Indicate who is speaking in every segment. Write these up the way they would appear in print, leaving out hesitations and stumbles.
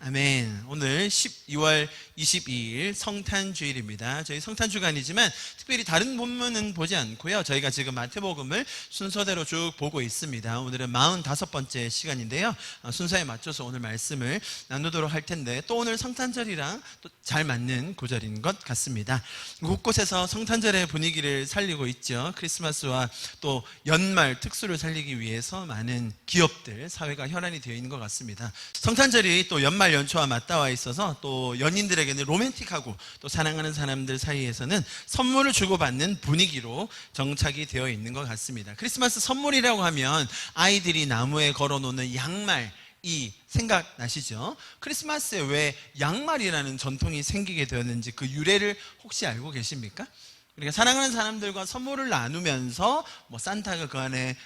Speaker 1: 아멘. 오늘 12월 22일 성탄주일입니다. 저희 성탄주간이지만 특별히 다른 본문은 보지 않고요. 저희가 지금 마태복음을 순서대로 쭉 보고 있습니다. 오늘은 45번째 시간인데요. 순서에 맞춰서 오늘 말씀을 나누도록 할 텐데 또 오늘 성탄절이랑 또 잘 맞는 구절인 것 같습니다. 곳곳에서 성탄절의 분위기를 살리고 있죠. 크리스마스와 또 연말 특수를 살리기 위해서 많은 기업들, 사회가 혈안이 되어 있는 것 같습니다. 성탄절이 또 연말 연초와 맞닿아 있어서 또 연인들에게는 로맨틱하고 또 사랑하는 사람들 사이에서는 선물을 주고받는 분위기로 정착이 되어 있는 것 같습니다. 크리스마스 선물이라고 하면 아이들이 나무에 걸어놓는 양말이 생각나시죠? 크리스마스에 왜 양말이라는 전통이 생기게 되었는지 그 유래를 혹시 알고 계십니까? 그러니까 사랑하는 사람들과 선물을 나누면서 산타가 그 안에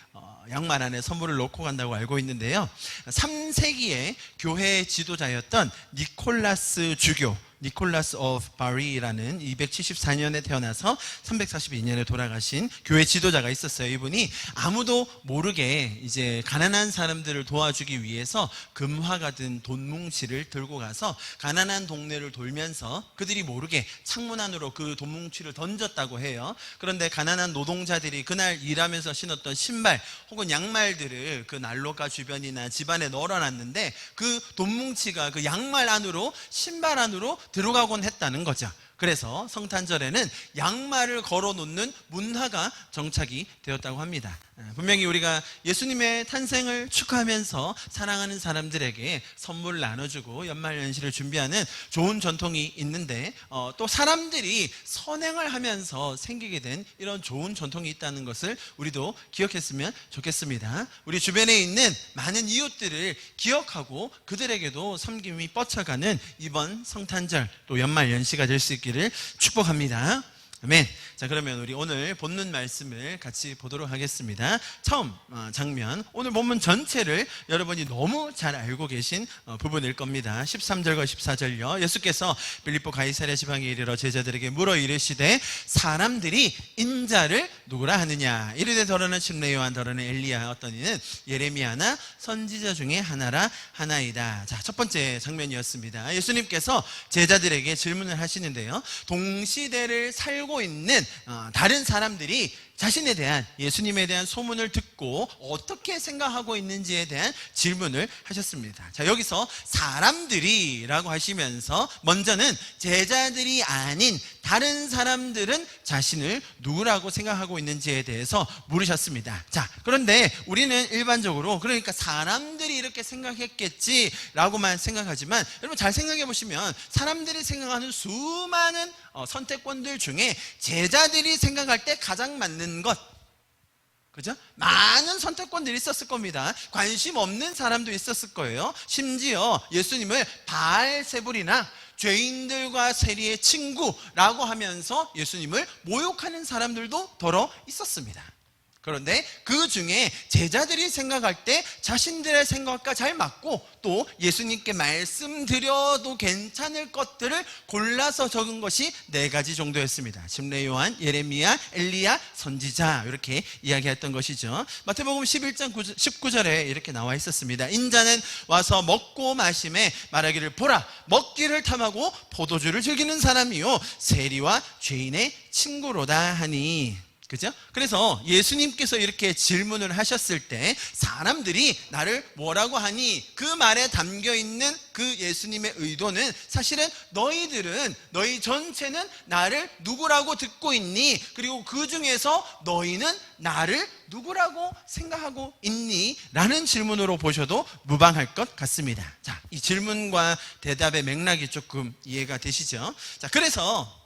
Speaker 1: 양말 안에 선물을 넣고 간다고 알고 있는데요. 3세기에 교회 지도자였던 니콜라스 주교, 니콜라스 오브 바리라는 274년에 태어나서 342년에 돌아가신 교회 지도자가 있었어요. 이분이 아무도 모르게 이제 가난한 사람들을 도와주기 위해서 금화가 든 돈뭉치를 들고 가서 가난한 동네를 돌면서 그들이 모르게 창문 안으로 그 돈뭉치를 던졌다고 해요. 그런데 가난한 노동자들이 그날 일하면서 신었던 신발 혹은 양말들을 그 난로가 주변이나 집안에 널어놨는데 그 돈뭉치가 그 양말 안으로, 신발 안으로 들어가곤 했다는 거죠. 그래서 성탄절에는 양말을 걸어놓는 문화가 정착이 되었다고 합니다. 분명히 우리가 예수님의 탄생을 축하하면서 사랑하는 사람들에게 선물을 나눠주고 연말연시를 준비하는 좋은 전통이 있는데 또 사람들이 선행을 하면서 생기게 된 이런 좋은 전통이 있다는 것을 우리도 기억했으면 좋겠습니다. 우리 주변에 있는 많은 이웃들을 기억하고 그들에게도 섬김이 뻗쳐가는 이번 성탄절 또 연말연시가 될 수 있기를 축복합니다. 아멘. 자, 그러면 우리 오늘 본문 말씀을 같이 보도록 하겠습니다. 처음 장면, 오늘 본문 전체를 여러분이 너무 잘 알고 계신 부분일 겁니다. 13절과 14절요. 예수께서 빌립보 가이사랴 지방에 이르러 제자들에게 물어 이르시되 사람들이 인자를 누구라 하느냐? 이르되 더러는 침례 요한, 더러는 엘리야, 어떤 이는 예레미야나 선지자 중에 하나이다. 자, 첫 번째 장면이었습니다. 예수님께서 제자들에게 질문을 하시는데요. 동시대를 살고 있는 다른 사람들이 자신에 대한, 예수님에 대한 소문을 듣고 어떻게 생각하고 있는지에 대한 질문을 하셨습니다. 자, 여기서 사람들이 라고 하시면서 먼저는 제자들이 아닌 다른 사람들은 자신을 누구라고 생각하고 있는지에 대해서 물으셨습니다. 자, 그런데 우리는 일반적으로 그러니까 사람들이 이렇게 생각했겠지 라고만 생각하지만 여러분 잘 생각해 보시면 사람들이 생각하는 수많은 선택권들 중에 제자들이 생각할 때 가장 맞는 것, 그죠? 많은 선택권들이 있었을 겁니다. 관심 없는 사람도 있었을 거예요. 심지어 예수님을 바알세불이나 죄인들과 세리의 친구라고 하면서 예수님을 모욕하는 사람들도 더러 있었습니다. 그런데 그 중에 제자들이 생각할 때 자신들의 생각과 잘 맞고 또 예수님께 말씀드려도 괜찮을 것들을 골라서 적은 것이 4가지 정도였습니다. 침례 요한, 예레미야, 엘리야, 선지자, 이렇게 이야기했던 것이죠. 마태복음 11장 19절에 이렇게 나와 있었습니다. 인자는 와서 먹고 마심에 말하기를 보라, 먹기를 탐하고 포도주를 즐기는 사람이요 세리와 죄인의 친구로다 하니. 그죠? 그래서 예수님께서 이렇게 질문을 하셨을 때 사람들이 나를 뭐라고 하니? 그 말에 담겨 있는 그 예수님의 의도는 사실은 너희 전체는 나를 누구라고 듣고 있니? 그리고 그 중에서 너희는 나를 누구라고 생각하고 있니? 라는 질문으로 보셔도 무방할 것 같습니다. 자, 이 질문과 대답의 맥락이 조금 이해가 되시죠? 자, 그래서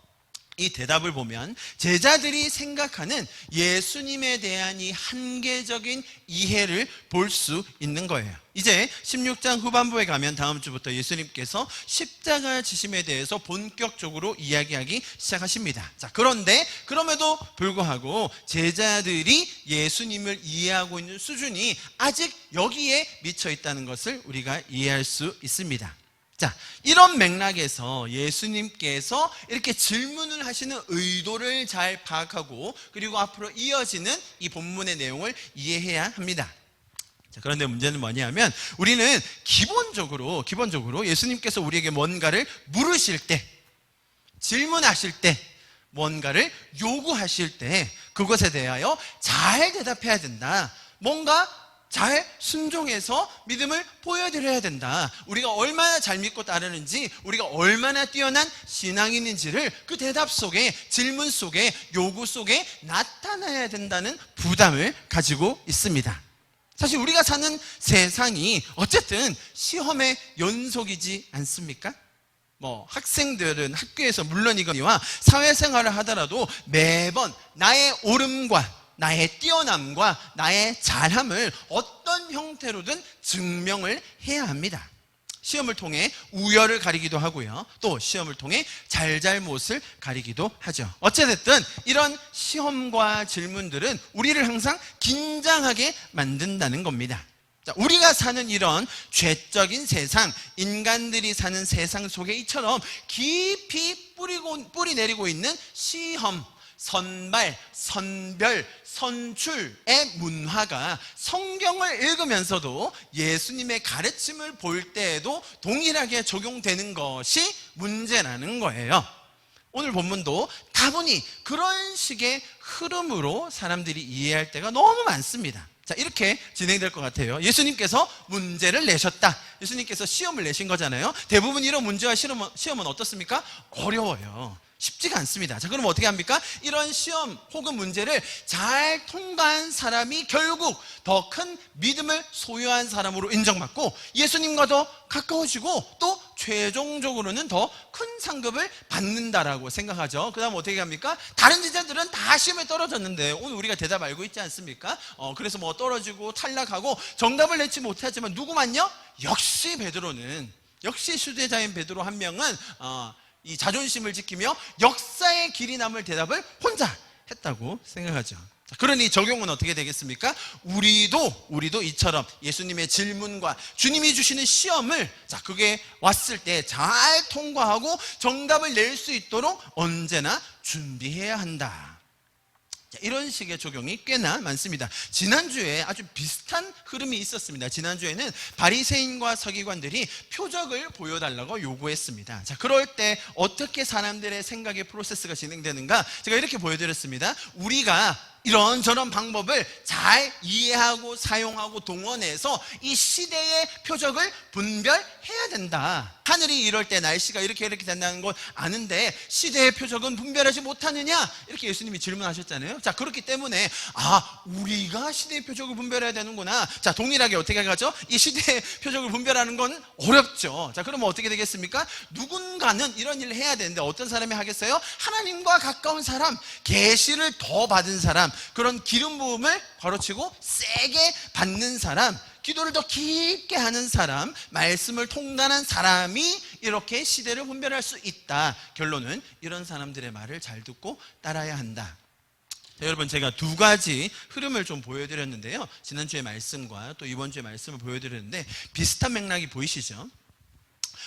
Speaker 1: 이 대답을 보면 제자들이 생각하는 예수님에 대한 이 한계적인 이해를 볼 수 있는 거예요. 이제 16장 후반부에 가면 다음 주부터 예수님께서 십자가 지심에 대해서 본격적으로 이야기하기 시작하십니다. 자, 그런데 그럼에도 불구하고 제자들이 예수님을 이해하고 있는 수준이 아직 여기에 미쳐 있다는 것을 우리가 이해할 수 있습니다. 자, 이런 맥락에서 예수님께서 이렇게 질문을 하시는 의도를 잘 파악하고 그리고 앞으로 이어지는 이 본문의 내용을 이해해야 합니다. 자, 그런데 문제는 뭐냐면 우리는 기본적으로 예수님께서 우리에게 뭔가를 물으실 때, 질문하실 때, 뭔가를 요구하실 때 그것에 대하여 잘 대답해야 된다. 뭔가 잘 순종해서 믿음을 보여드려야 된다. 우리가 얼마나 잘 믿고 따르는지, 우리가 얼마나 뛰어난 신앙인인지를 그 대답 속에, 질문 속에, 요구 속에 나타나야 된다는 부담을 가지고 있습니다. 사실 우리가 사는 세상이 어쨌든 시험의 연속이지 않습니까? 학생들은 학교에서 물론이거니와 사회생활을 하더라도 매번 나의 옳음과 나의 뛰어남과 나의 잘함을 어떤 형태로든 증명을 해야 합니다. 시험을 통해 우열을 가리기도 하고요, 또 시험을 통해 잘잘못을 가리기도 하죠. 어찌됐든 이런 시험과 질문들은 우리를 항상 긴장하게 만든다는 겁니다. 자, 우리가 사는 이런 죄적인 세상, 인간들이 사는 세상 속에 이처럼 깊이 뿌리 내리고 있는 시험, 선발, 선별, 선출의 문화가 성경을 읽으면서도 예수님의 가르침을 볼 때에도 동일하게 적용되는 것이 문제라는 거예요. 오늘 본문도 다분히 그런 식의 흐름으로 사람들이 이해할 때가 너무 많습니다. 자, 이렇게 진행될 것 같아요. 예수님께서 문제를 내셨다. 예수님께서 시험을 내신 거잖아요. 대부분 이런 문제와 시험은 어떻습니까? 어려워요. 쉽지가 않습니다. 자, 그럼 어떻게 합니까? 이런 시험 혹은 문제를 잘 통과한 사람이 결국 더 큰 믿음을 소유한 사람으로 인정받고 예수님과 더 가까워지고 또 최종적으로는 더 큰 상급을 받는다라고 생각하죠. 그 다음 어떻게 합니까? 다른 제자들은 다 시험에 떨어졌는데 오늘 우리가 대답 알고 있지 않습니까? 그래서 떨어지고 탈락하고 정답을 내지 못하지만 누구만요? 역시 베드로는, 역시 수제자인 베드로 한 명은 이 자존심을 지키며 역사의 길이 남을 대답을 혼자 했다고 생각하죠. 그러니 적용은 어떻게 되겠습니까? 우리도 이처럼 예수님의 질문과 주님이 주시는 시험을, 자, 그게 왔을 때 잘 통과하고 정답을 낼 수 있도록 언제나 준비해야 한다. 이런 식의 적용이 꽤나 많습니다. 지난주에 아주 비슷한 흐름이 있었습니다. 지난주에는 바리새인과 서기관들이 표적을 보여달라고 요구했습니다. 자, 그럴 때 어떻게 사람들의 생각의 프로세스가 진행되는가? 제가 이렇게 보여드렸습니다. 우리가 이런저런 방법을 잘 이해하고 사용하고 동원해서 이 시대의 표적을 분별해야 된다. 하늘이 이럴 때 날씨가 이렇게 된다는 걸 아는데 시대의 표적은 분별하지 못하느냐? 이렇게 예수님이 질문하셨잖아요. 자, 그렇기 때문에 우리가 시대의 표적을 분별해야 되는구나. 자, 동일하게 어떻게 가죠? 이 시대의 표적을 분별하는 건 어렵죠. 자, 그러면 어떻게 되겠습니까? 누군가는 이런 일을 해야 되는데 어떤 사람이 하겠어요? 하나님과 가까운 사람, 계시를 더 받은 사람, 그런 기름 부음을 가로치고 세게 받는 사람, 기도를 더 깊게 하는 사람, 말씀을 통달한 사람이 이렇게 시대를 분별할 수 있다. 결론은 이런 사람들의 말을 잘 듣고 따라야 한다. 자, 여러분, 제가 두 가지 흐름을 좀 보여드렸는데요, 지난주의 말씀과 또 이번 주의 말씀을 보여드렸는데 비슷한 맥락이 보이시죠?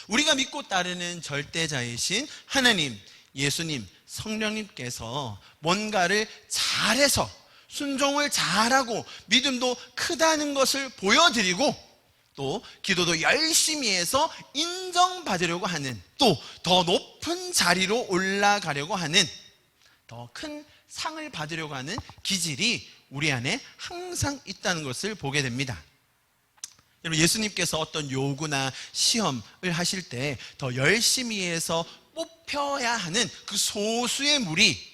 Speaker 1: 우리가 믿고 따르는 절대자이신 하나님, 예수님, 성령님께서 뭔가를 잘해서 순종을 잘하고 믿음도 크다는 것을 보여드리고 또 기도도 열심히 해서 인정받으려고 하는, 또 더 높은 자리로 올라가려고 하는, 더 큰 상을 받으려고 하는 기질이 우리 안에 항상 있다는 것을 보게 됩니다. 여러분, 예수님께서 어떤 요구나 시험을 하실 때 더 열심히 해서 뽑혀야 하는 그 소수의 무리,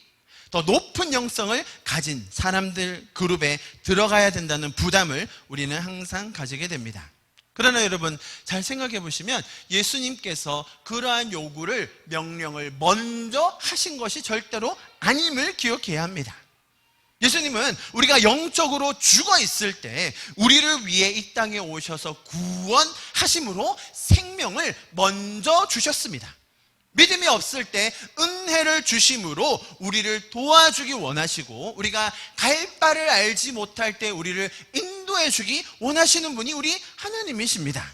Speaker 1: 더 높은 영성을 가진 사람들 그룹에 들어가야 된다는 부담을 우리는 항상 가지게 됩니다. 그러나 여러분, 잘 생각해 보시면 예수님께서 그러한 요구를, 명령을 먼저 하신 것이 절대로 아님을 기억해야 합니다. 예수님은 우리가 영적으로 죽어 있을 때 우리를 위해 이 땅에 오셔서 구원하심으로 생명을 먼저 주셨습니다. 믿음이 없을 때 은혜를 주심으로 우리를 도와주기 원하시고, 우리가 갈 바를 알지 못할 때 우리를 인도해 주기 원하시는 분이 우리 하나님이십니다.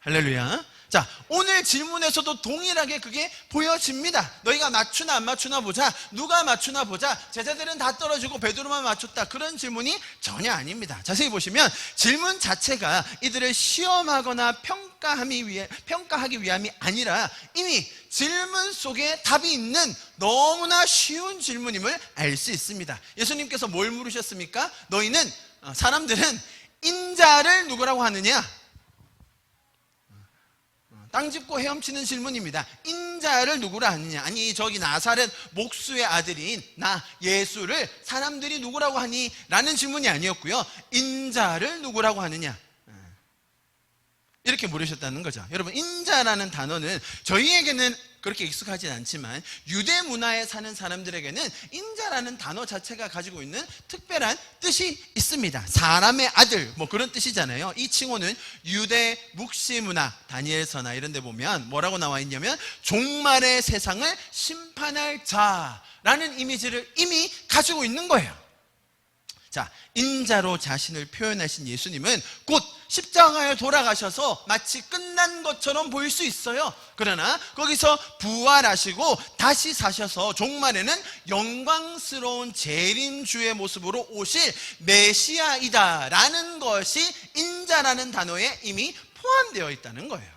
Speaker 1: 할렐루야. 자, 오늘 질문에서도 동일하게 그게 보여집니다. 너희가 맞추나 안 맞추나 보자. 누가 맞추나 보자. 제자들은 다 떨어지고 베드로만 맞췄다. 그런 질문이 전혀 아닙니다. 자세히 보시면 질문 자체가 이들을 시험하거나 평가하기 위함이 아니라 이미 질문 속에 답이 있는 너무나 쉬운 질문임을 알 수 있습니다. 예수님께서 뭘 물으셨습니까? 사람들은 인자를 누구라고 하느냐? 땅 짚고 헤엄치는 질문입니다. 인자를 누구라 하느냐? 아니, 저기 나사렛 목수의 아들인 나 예수를 사람들이 누구라고 하니? 라는 질문이 아니었고요. 인자를 누구라고 하느냐? 이렇게 물으셨다는 거죠. 여러분, 인자라는 단어는 저희에게는 그렇게 익숙하진 않지만 유대 문화에 사는 사람들에게는 인자라는 단어 자체가 가지고 있는 특별한 뜻이 있습니다. 사람의 아들, 뭐 그런 뜻이잖아요. 이 칭호는 유대 묵시 문화, 다니엘서나 이런 데 보면 뭐라고 나와 있냐면 종말의 세상을 심판할 자라는 이미지를 이미 가지고 있는 거예요. 자, 인자로 자신을 표현하신 예수님은 곧 십자가에 돌아가셔서 마치 끝난 것처럼 보일 수 있어요. 그러나 거기서 부활하시고 다시 사셔서 종말에는 영광스러운 재림주의 모습으로 오실 메시아이다라는 것이 인자라는 단어에 이미 포함되어 있다는 거예요.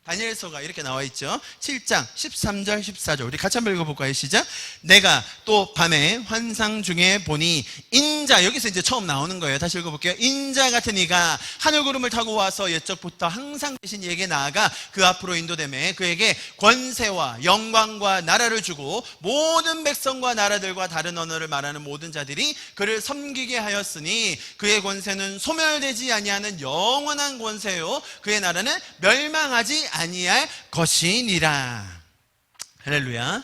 Speaker 1: 다니엘서가 이렇게 나와 있죠. 7장 13절 14절 우리 같이 한번 읽어볼까요? 시작. 내가 또 밤에 환상 중에 보니 인자, 여기서 이제 처음 나오는 거예요. 다시 읽어볼게요. 인자 같은 이가 하늘구름을 타고 와서 옛적부터 항상 계신 이에게 나아가 그 앞으로 인도되매 그에게 권세와 영광과 나라를 주고 모든 백성과 나라들과 다른 언어를 말하는 모든 자들이 그를 섬기게 하였으니 그의 권세는 소멸되지 아니하는 영원한 권세요 그의 나라는 멸망하지 아니할 것이니라. 할렐루야.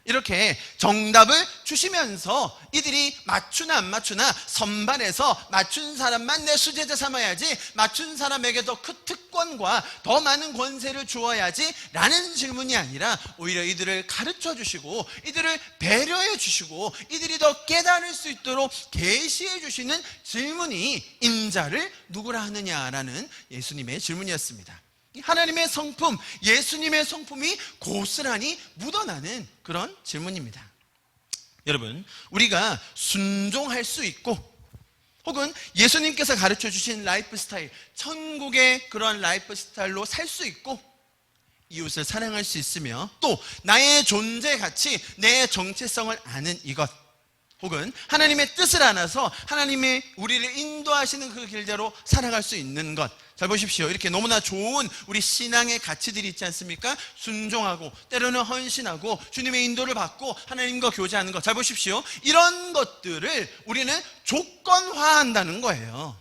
Speaker 1: 이렇게 정답을 주시면서 이들이 맞추나 안 맞추나 선발해서 맞춘 사람만 내 수제자 삼아야지, 맞춘 사람에게 더 큰 특권과 더 많은 권세를 주어야지 라는 질문이 아니라 오히려 이들을 가르쳐 주시고 이들을 배려해 주시고 이들이 더 깨달을 수 있도록 계시해 주시는 질문이 인자를 누구라 하느냐라는 예수님의 질문이었습니다. 하나님의 성품, 예수님의 성품이 고스란히 묻어나는 그런 질문입니다. 여러분, 우리가 순종할 수 있고 혹은 예수님께서 가르쳐 주신 라이프 스타일, 천국의 그런 라이프 스타일로 살 수 있고 이웃을 사랑할 수 있으며 또 나의 존재 가치, 내 정체성을 아는 이것, 혹은 하나님의 뜻을 알아서 하나님의 우리를 인도하시는 그 길대로 살아갈 수 있는 것. 잘 보십시오. 이렇게 너무나 좋은 우리 신앙의 가치들이 있지 않습니까? 순종하고 때로는 헌신하고 주님의 인도를 받고 하나님과 교제하는 것. 잘 보십시오. 이런 것들을 우리는 조건화한다는 거예요.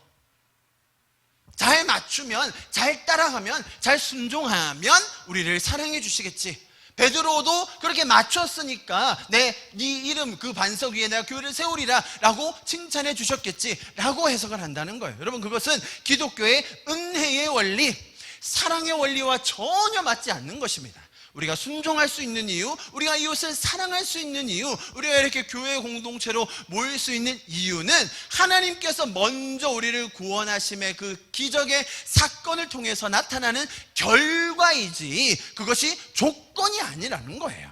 Speaker 1: 잘 맞추면, 잘 따라가면, 잘 순종하면 우리를 사랑해 주시겠지. 베드로도 그렇게 맞췄으니까 네 이름 그 반석 위에 내가 교회를 세우리라 라고 칭찬해 주셨겠지 라고 해석을 한다는 거예요. 여러분, 그것은 기독교의 은혜의 원리, 사랑의 원리와 전혀 맞지 않는 것입니다. 우리가 순종할 수 있는 이유, 우리가 이웃을 사랑할 수 있는 이유, 우리가 이렇게 교회 공동체로 모일 수 있는 이유는 하나님께서 먼저 우리를 구원하심의 그 기적의 사건을 통해서 나타나는 결과이지 그것이 조건이 아니라는 거예요.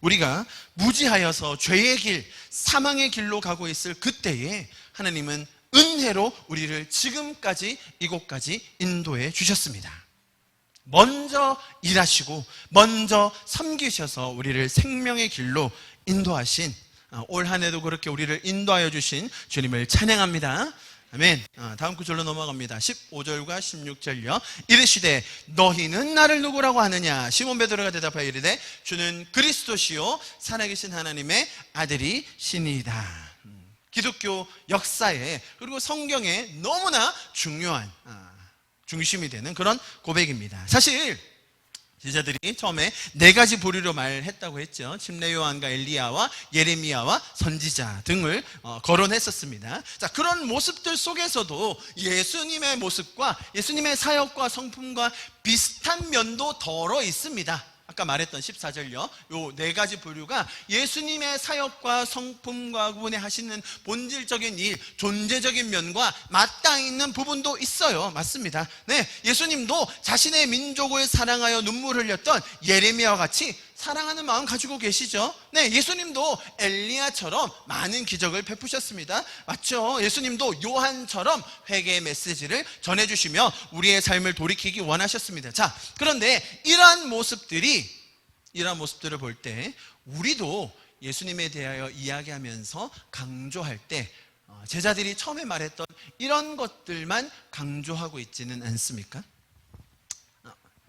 Speaker 1: 우리가 무지하여서 죄의 길, 사망의 길로 가고 있을 그때에 하나님은 은혜로 우리를 지금까지 이곳까지 인도해 주셨습니다. 먼저 일하시고 먼저 섬기셔서 우리를 생명의 길로 인도하신, 올 한 해도 그렇게 우리를 인도하여 주신 주님을 찬양합니다. 아멘. 다음 구절로 넘어갑니다. 15절과 16절요. 이르시되 너희는 나를 누구라고 하느냐? 시몬 베드로가 대답하여 이르되 주는 그리스도시요 살아계신 하나님의 아들이시니이다. 기독교 역사에 그리고 성경에 너무나 중요한 중심이 되는 그런 고백입니다. 사실 제자들이 처음에 네 가지 부류로 말했다고 했죠. 침례 요한과 엘리야와 예레미야와 선지자 등을 거론했었습니다. 자, 그런 모습들 속에서도 예수님의 모습과 예수님의 사역과 성품과 비슷한 면도 덜어 있습니다. 아까 말했던 14절요. 요 네 가지 부류가 예수님의 사역과 성품과 구분하시는 본질적인 일, 존재적인 면과 맞닿아 있는 부분도 있어요. 맞습니다. 네, 예수님도 자신의 민족을 사랑하여 눈물을 흘렸던 예레미야와 같이 사랑하는 마음 가지고 계시죠. 네, 예수님도 엘리야처럼 많은 기적을 베푸셨습니다. 맞죠? 예수님도 요한처럼 회개의 메시지를 전해주시며 우리의 삶을 돌이키기 원하셨습니다. 자, 그런데 이러한 모습들을 볼 때 우리도 예수님에 대하여 이야기하면서 강조할 때 제자들이 처음에 말했던 이런 것들만 강조하고 있지는 않습니까?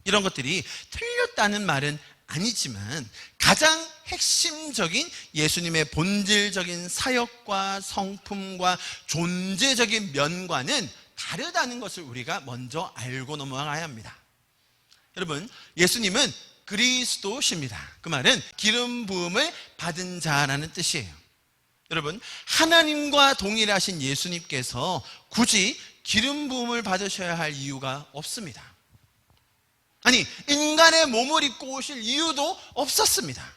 Speaker 1: 이런 것들이 틀렸다는 말은 아니지만 가장 핵심적인 예수님의 본질적인 사역과 성품과 존재적인 면과는 다르다는 것을 우리가 먼저 알고 넘어가야 합니다. 여러분, 예수님은 그리스도십니다. 그 말은 기름 부음을 받은 자라는 뜻이에요. 여러분, 하나님과 동일하신 예수님께서 굳이 기름 부음을 받으셔야 할 이유가 없습니다. 아니, 인간의 몸을 입고 오실 이유도 없었습니다.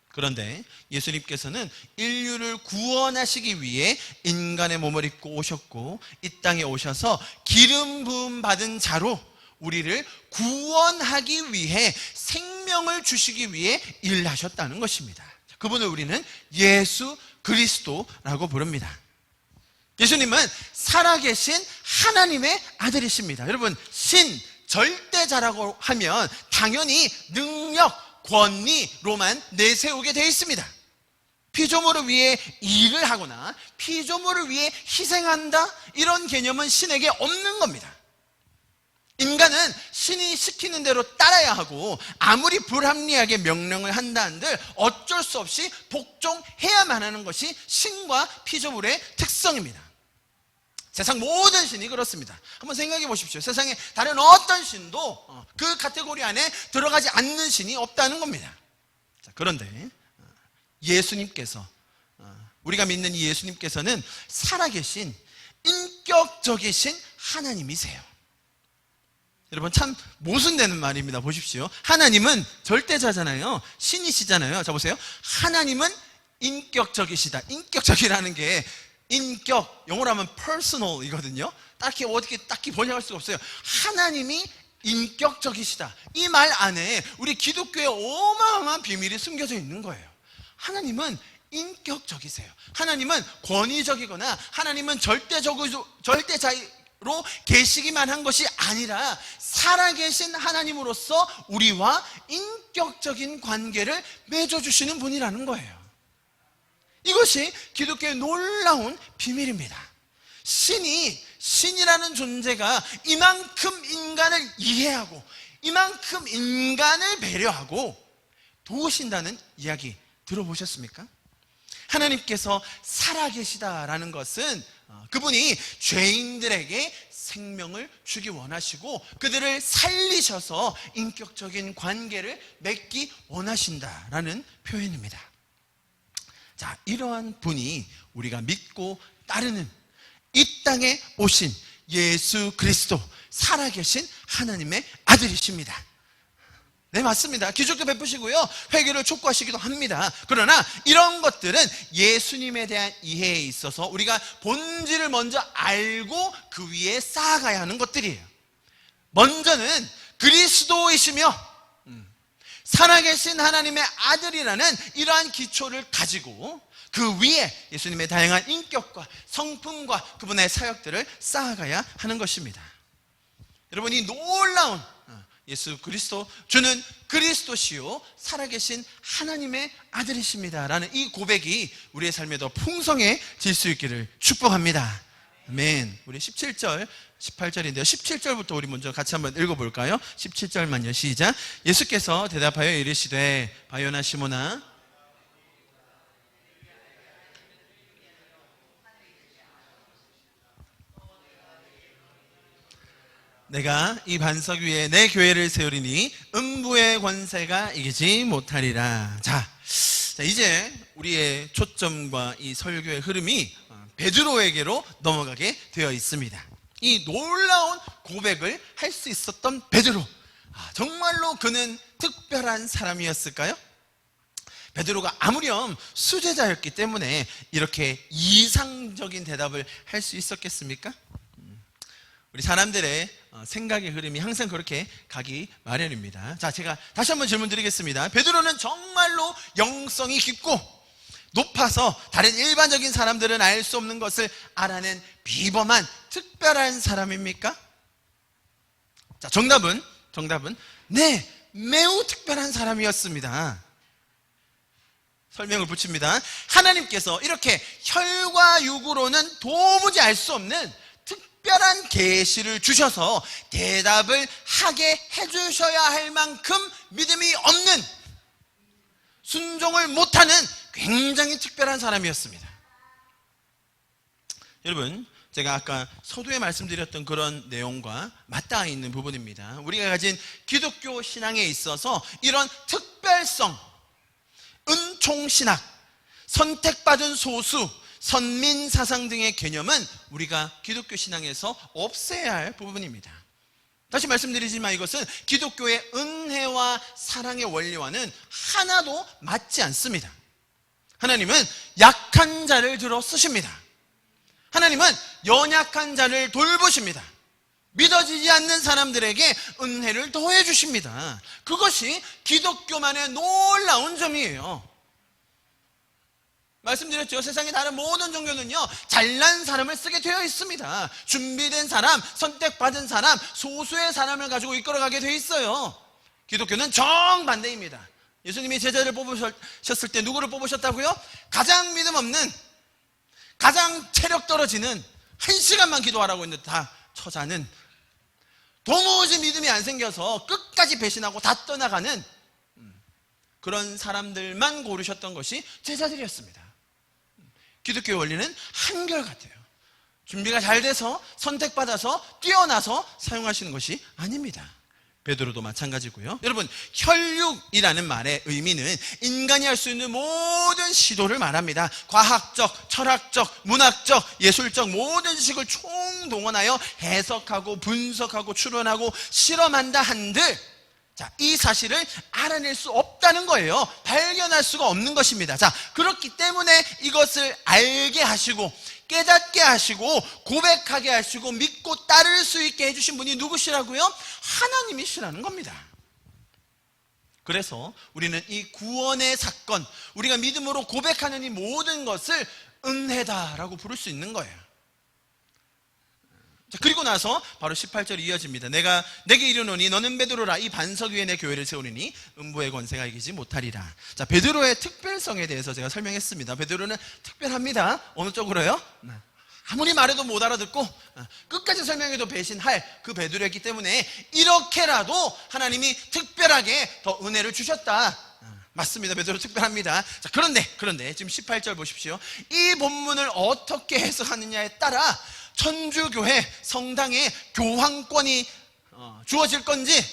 Speaker 1: 그런데 예수님께서는 인류를 구원하시기 위해 인간의 몸을 입고 오셨고 이 땅에 오셔서 기름 부음 받은 자로 우리를 구원하기 위해 생명을 주시기 위해 일하셨다는 것입니다. 그분을 우리는 예수 그리스도라고 부릅니다. 예수님은 살아계신 하나님의 아들이십니다. 여러분, 절대자라고 하면 당연히 능력, 권위로만 내세우게 되어 있습니다. 피조물을 위해 일을 하거나 피조물을 위해 희생한다, 이런 개념은 신에게 없는 겁니다. 인간은 신이 시키는 대로 따라야 하고 아무리 불합리하게 명령을 한다 한들 어쩔 수 없이 복종해야만 하는 것이 신과 피조물의 특성입니다. 세상 모든 신이 그렇습니다. 한번 생각해 보십시오. 세상에 다른 어떤 신도 그 카테고리 안에 들어가지 않는 신이 없다는 겁니다. 자, 그런데 예수님께서, 우리가 믿는 이 예수님께서는 살아계신 인격적이신 하나님이세요. 여러분, 참 모순되는 말입니다. 보십시오. 하나님은 절대자잖아요. 신이시잖아요. 자, 보세요. 하나님은 인격적이시다. 인격적이라는 게 인격, 영어로 하면 personal이거든요. 딱히 번역할 수가 없어요. 하나님이 인격적이시다. 이 말 안에 우리 기독교의 어마어마한 비밀이 숨겨져 있는 거예요. 하나님은 인격적이세요. 하나님은 권위적이거나 하나님은 절대자로 계시기만 한 것이 아니라 살아계신 하나님으로서 우리와 인격적인 관계를 맺어주시는 분이라는 거예요. 이것이 기독교의 놀라운 비밀입니다. 신이라는 존재가 이만큼 인간을 이해하고 이만큼 인간을 배려하고 도우신다는 이야기 들어보셨습니까? 하나님께서 살아계시다라는 것은 그분이 죄인들에게 생명을 주기 원하시고 그들을 살리셔서 인격적인 관계를 맺기 원하신다라는 표현입니다. 자, 이러한 분이 우리가 믿고 따르는 이 땅에 오신 예수 그리스도, 살아계신 하나님의 아들이십니다. 네, 맞습니다. 기적도 베푸시고요, 회개를 촉구하시기도 합니다. 그러나 이런 것들은 예수님에 대한 이해에 있어서 우리가 본질을 먼저 알고 그 위에 쌓아가야 하는 것들이에요. 먼저는 그리스도이시며 살아계신 하나님의 아들이라는 이러한 기초를 가지고 그 위에 예수님의 다양한 인격과 성품과 그분의 사역들을 쌓아가야 하는 것입니다. 여러분, 이 놀라운 예수 그리스도, 주는 그리스도시요 살아계신 하나님의 아들이십니다 라는 이 고백이 우리의 삶에 더 풍성해질 수 있기를 축복합니다. 아멘. 우리 17절 18절인데요 17절부터 우리 먼저 같이 한번 읽어볼까요? 17절만요. 시작. 예수께서 대답하여 이르시되 바요나 시모나, 내가 이 반석 위에 내 교회를 세우리니 음부의 권세가 이기지 못하리라. 자, 이제 우리의 초점과 이 설교의 흐름이 베드로에게로 넘어가게 되어 있습니다. 이 놀라운 고백을 할 수 있었던 베드로, 정말로 그는 특별한 사람이었을까요? 베드로가 아무렴 수제자였기 때문에 이렇게 이상적인 대답을 할 수 있었겠습니까? 우리 사람들의 생각의 흐름이 항상 그렇게 가기 마련입니다. 자, 제가 다시 한번 질문 드리겠습니다. 베드로는 정말로 영성이 깊고 높아서 다른 일반적인 사람들은 알 수 없는 것을 알아낸 비범한 특별한 사람입니까? 자, 정답은 네, 매우 특별한 사람이었습니다. 설명을 붙입니다. 하나님께서 이렇게 혈과 육으로는 도무지 알 수 없는 특별한 계시를 주셔서 대답을 하게 해주셔야 할 만큼 믿음이 없는, 순종을 못하는 굉장히 특별한 사람이었습니다. 여러분, 제가 아까 서두에 말씀드렸던 그런 내용과 맞닿아 있는 부분입니다. 우리가 가진 기독교 신앙에 있어서 이런 특별성, 은총신학, 선택받은 소수, 선민사상 등의 개념은 우리가 기독교 신앙에서 없애야 할 부분입니다. 다시 말씀드리지만 이것은 기독교의 은혜와 사랑의 원리와는 하나도 맞지 않습니다. 하나님은 약한 자를 들어 쓰십니다. 하나님은 연약한 자를 돌보십니다. 믿어지지 않는 사람들에게 은혜를 더해 주십니다. 그것이 기독교만의 놀라운 점이에요. 말씀드렸죠. 세상의 다른 모든 종교는요, 잘난 사람을 쓰게 되어 있습니다. 준비된 사람, 선택받은 사람, 소수의 사람을 가지고 이끌어가게 되어 있어요. 기독교는 정반대입니다. 예수님이 제자를 뽑으셨을 때 누구를 뽑으셨다고요? 가장 믿음 없는, 가장 체력 떨어지는, 1시간만 기도하라고 했는데 다 처자는, 도무지 믿음이 안 생겨서 끝까지 배신하고 다 떠나가는 그런 사람들만 고르셨던 것이 제자들이었습니다. 기독교의 원리는 한결같아요. 준비가 잘 돼서 선택받아서 뛰어나서 사용하시는 것이 아닙니다. 베드로도 마찬가지고요. 여러분, 혈육이라는 말의 의미는 인간이 할 수 있는 모든 시도를 말합니다. 과학적, 철학적, 문학적, 예술적 모든 지식을 총동원하여 해석하고 분석하고 추론하고 실험한다 한들, 자, 이 사실을 알아낼 수 없다는 거예요. 발견할 수가 없는 것입니다. 자, 그렇기 때문에 이것을 알게 하시고 깨닫게 하시고 고백하게 하시고 믿고 따를 수 있게 해주신 분이 누구시라고요? 하나님이시라는 겁니다. 그래서 우리는 이 구원의 사건, 우리가 믿음으로 고백하는 이 모든 것을 은혜다라고 부를 수 있는 거예요. 자, 그리고 나서 바로 18절이 이어집니다. 내게 이르노니 너는 베드로라, 이 반석 위에 내 교회를 세우리니 음부의 권세가 이기지 못하리라. 자, 베드로의 특별성에 대해서 제가 설명했습니다. 베드로는 특별합니다. 어느 쪽으로요? 아무리 말해도 못 알아듣고 끝까지 설명해도 배신할 그 베드로였기 때문에 이렇게라도 하나님이 특별하게 더 은혜를 주셨다. 맞습니다. 베드로 특별합니다. 자, 그런데 지금 18절 보십시오. 이 본문을 어떻게 해석하느냐에 따라 천주교회 성당에 교황권이 주어질 건지,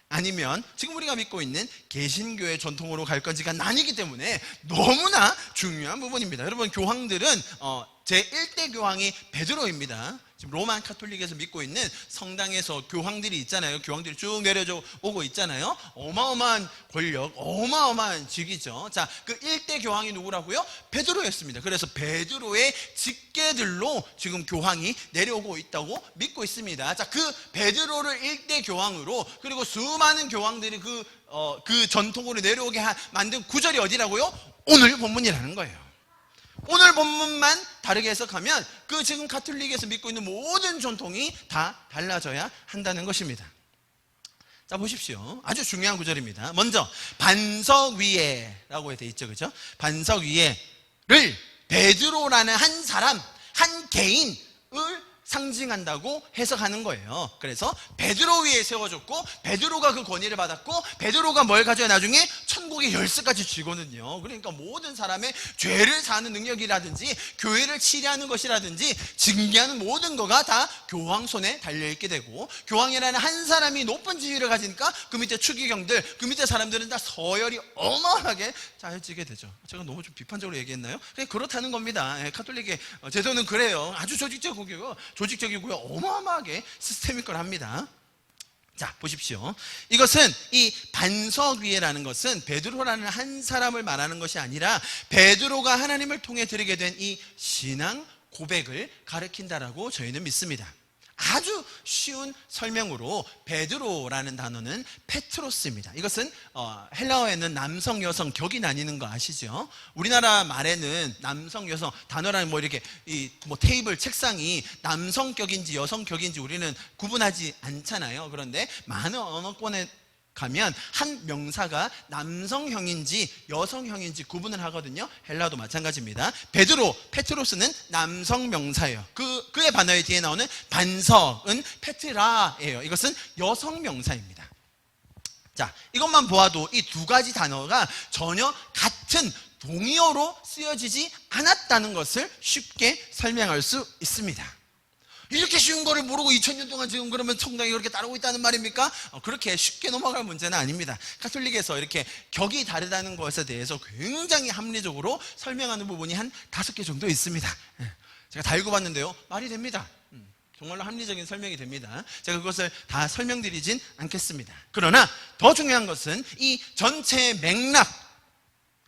Speaker 1: 아니면 지금 우리가 믿고 있는 개신교의 전통으로 갈 건지가 나뉘기 때문에 너무나 중요한 부분입니다. 여러분, 교황들은 제1대 교황이 베드로입니다. 지금 로만 카톨릭에서 믿고 있는 성당에서 교황들이 있잖아요. 교황들이 쭉 내려져 오고 있잖아요. 어마어마한 권력, 어마어마한 직이죠. 자, 그 1대 교황이 누구라고요? 베드로였습니다. 그래서 베드로의 직계들로 지금 교황이 내려오고 있다고 믿고 있습니다. 자, 그 베드로를 1대 교황으로, 그리고 수많은 교황들이 그 전통으로 내려오게 만든 구절이 어디라고요? 오늘 본문이라는 거예요. 오늘 본문만 다르게 해석하면 그 지금 가톨릭에서 믿고 있는 모든 전통이 다 달라져야 한다는 것입니다. 자, 보십시오. 아주 중요한 구절입니다. 먼저 반석 위에 라고 되어 있죠, 그죠? 반석 위에를 베드로라는 한 사람, 한 개인을 상징한다고 해석하는 거예요. 그래서 베드로 위에 세워졌고, 베드로가 그 권위를 받았고, 베드로가 뭘 가져야 나중에 천국의 열쇠까지 쥐거든요. 그러니까 모든 사람의 죄를 사는 능력이라든지 교회를 치리하는 것이라든지 징계하는 모든 거가 다 교황 손에 달려있게 되고, 교황이라는 한 사람이 높은 지위를 가지니까 그 밑에 추기경들, 그 밑에 사람들은 다 서열이 어마어마하게 짜여지게 되죠. 제가 너무 좀 비판적으로 얘기했나요? 그냥 그렇다는 겁니다. 가톨릭의 제도는 그래요. 아주 조직적이고요, 어마어마하게 시스테미컬합니다. 자, 보십시오. 이것은 이 반석 위에라는 것은 베드로라는 한 사람을 말하는 것이 아니라 베드로가 하나님을 통해 드리게 된 이 신앙 고백을 가리킨다라고 저희는 믿습니다. 아주 쉬운 설명으로 베드로라는 단어는 페트로스입니다. 이것은 헬라어에는 남성, 여성 격이 나뉘는 거 아시죠? 우리나라 말에는 남성, 여성 단어라는 뭐 이렇게 테이블, 책상이 남성격인지 여성격인지 우리는 구분하지 않잖아요. 그런데 많은 언어권에 가면 한 명사가 남성형인지 여성형인지 구분을 하거든요. 헬라도 마찬가지입니다. 베드로, 페트로스는 남성 명사예요. 그의 반어의 뒤에 나오는 반석은 페트라예요. 이것은 여성 명사입니다. 자, 이것만 보아도 이 두 가지 단어가 전혀 같은 동의어로 쓰여지지 않았다는 것을 쉽게 설명할 수 있습니다. 이렇게 쉬운 거를 모르고 2000년 동안 지금 그러면 성당이 그렇게 따르고 있다는 말입니까? 그렇게 쉽게 넘어갈 문제는 아닙니다. 가톨릭에서 이렇게 격이 다르다는 것에 대해서 굉장히 합리적으로 설명하는 부분이 한 5개 정도 있습니다. 제가 다 읽어봤는데요, 말이 됩니다. 정말로 합리적인 설명이 됩니다. 제가 그것을 다 설명드리진 않겠습니다. 그러나 더 중요한 것은 이 전체의 맥락,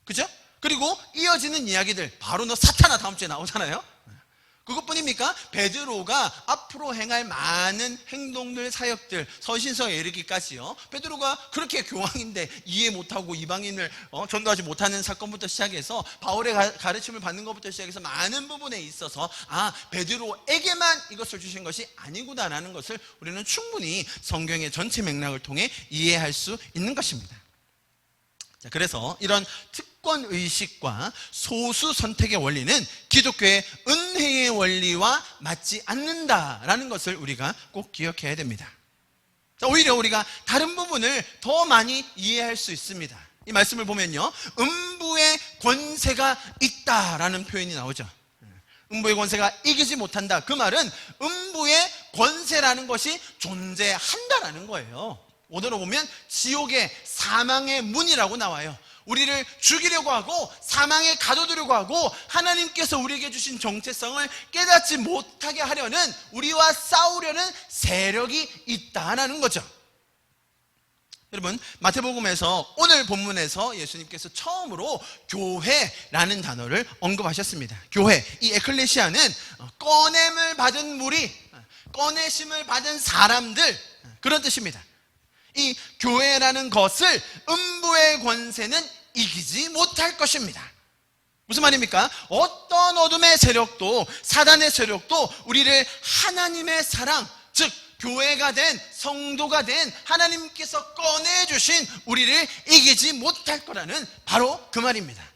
Speaker 1: 그죠? 그리고 이어지는 이야기들, 바로 사탄아 다음 주에 나오잖아요. 그것뿐입니까? 베드로가 앞으로 행할 많은 행동들, 사역들, 서신서에 이르기까지요. 베드로가 그렇게 교황인데 이해 못하고 이방인을 전도하지 못하는 사건부터 시작해서 바울의 가르침을 받는 것부터 시작해서 많은 부분에 있어서 베드로에게만 이것을 주신 것이 아니구나라는 것을 우리는 충분히 성경의 전체 맥락을 통해 이해할 수 있는 것입니다. 자, 그래서 이런 특권의식과 소수 선택의 원리는 기독교의 은혜의 원리와 맞지 않는다라는 것을 우리가 꼭 기억해야 됩니다. 자, 오히려 우리가 다른 부분을 더 많이 이해할 수 있습니다. 이 말씀을 보면요, 음부의 권세가 있다라는 표현이 나오죠. 음부의 권세가 이기지 못한다. 그 말은 음부의 권세라는 것이 존재한다라는 거예요. 오늘로 보면 지옥의 사망의 문이라고 나와요. 우리를 죽이려고 하고 사망에 가둬두려고 하고 하나님께서 우리에게 주신 정체성을 깨닫지 못하게 하려는, 우리와 싸우려는 세력이 있다는 거죠. 여러분, 마태복음에서 오늘 본문에서 예수님께서 처음으로 교회라는 단어를 언급하셨습니다. 교회, 이 에클레시아는 꺼냄을 받은 무리, 꺼내심을 받은 사람들, 그런 뜻입니다. 이 교회라는 것을 음부의 권세는 이기지 못할 것입니다. 무슨 말입니까? 어떤 어둠의 세력도, 사단의 세력도 우리를 하나님의 사랑, 즉 교회가 된, 성도가 된 하나님께서 꺼내주신 우리를 이기지 못할 거라는 바로 그 말입니다.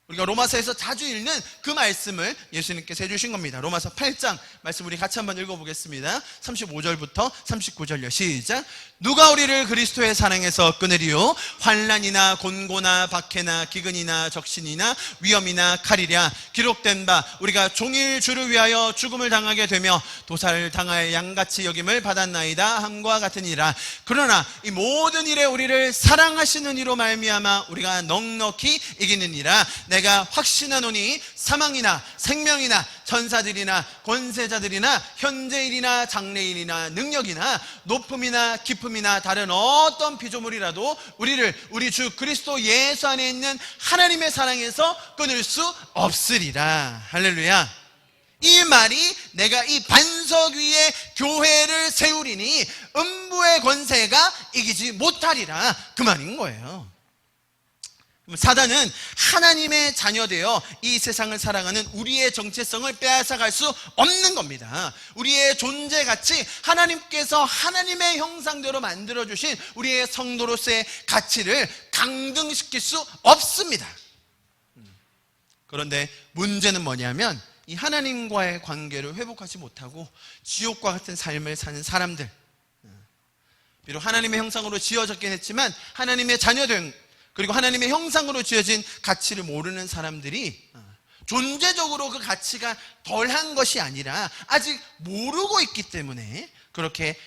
Speaker 1: 우리가 로마서에서 자주 읽는 그 말씀을 예수님께서 해주신 겁니다. 로마서 8장 말씀 우리 같이 한번 읽어보겠습니다. 35절부터 39절요. 시작. 누가 우리를 그리스도의 사랑에서 끊으리요? 환난이나 곤고나 박해나 기근이나 적신이나 위험이나 칼이랴. 기록된 바 우리가 종일 주를 위하여 죽음을 당하게 되며 도살을 당할 양같이 여김을 받았나이다 함과 같으니라. 그러나 이 모든 일에 우리를 사랑하시는 이로 말미암아 우리가 넉넉히 이기느니라. 내가 확신하노니 사망이나 생명이나 천사들이나 권세자들이나 현재일이나 장래일이나 능력이나 높음이나 깊음이나 다른 어떤 피조물이라도 우리를 우리 주 그리스도 예수 안에 있는 하나님의 사랑에서 끊을 수 없으리라. 할렐루야. 이 말이 내가 이 반석 위에 교회를 세우리니 음부의 권세가 이기지 못하리라, 그 말인 거예요. 사단은 하나님의 자녀되어 이 세상을 살아가는 우리의 정체성을 빼앗아갈 수 없는 겁니다. 우리의 존재 가치, 하나님께서 하나님의 형상대로 만들어주신 우리의 성도로서의 가치를 강등시킬 수 없습니다. 그런데 문제는 뭐냐면 이 하나님과의 관계를 회복하지 못하고 지옥과 같은 삶을 사는 사람들, 비록 하나님의 형상으로 지어졌긴 했지만 하나님의 자녀된, 그리고 하나님의 형상으로 지어진 가치를 모르는 사람들이 존재적으로 그 가치가 덜한 것이 아니라 아직 모르고 있기 때문에 그렇게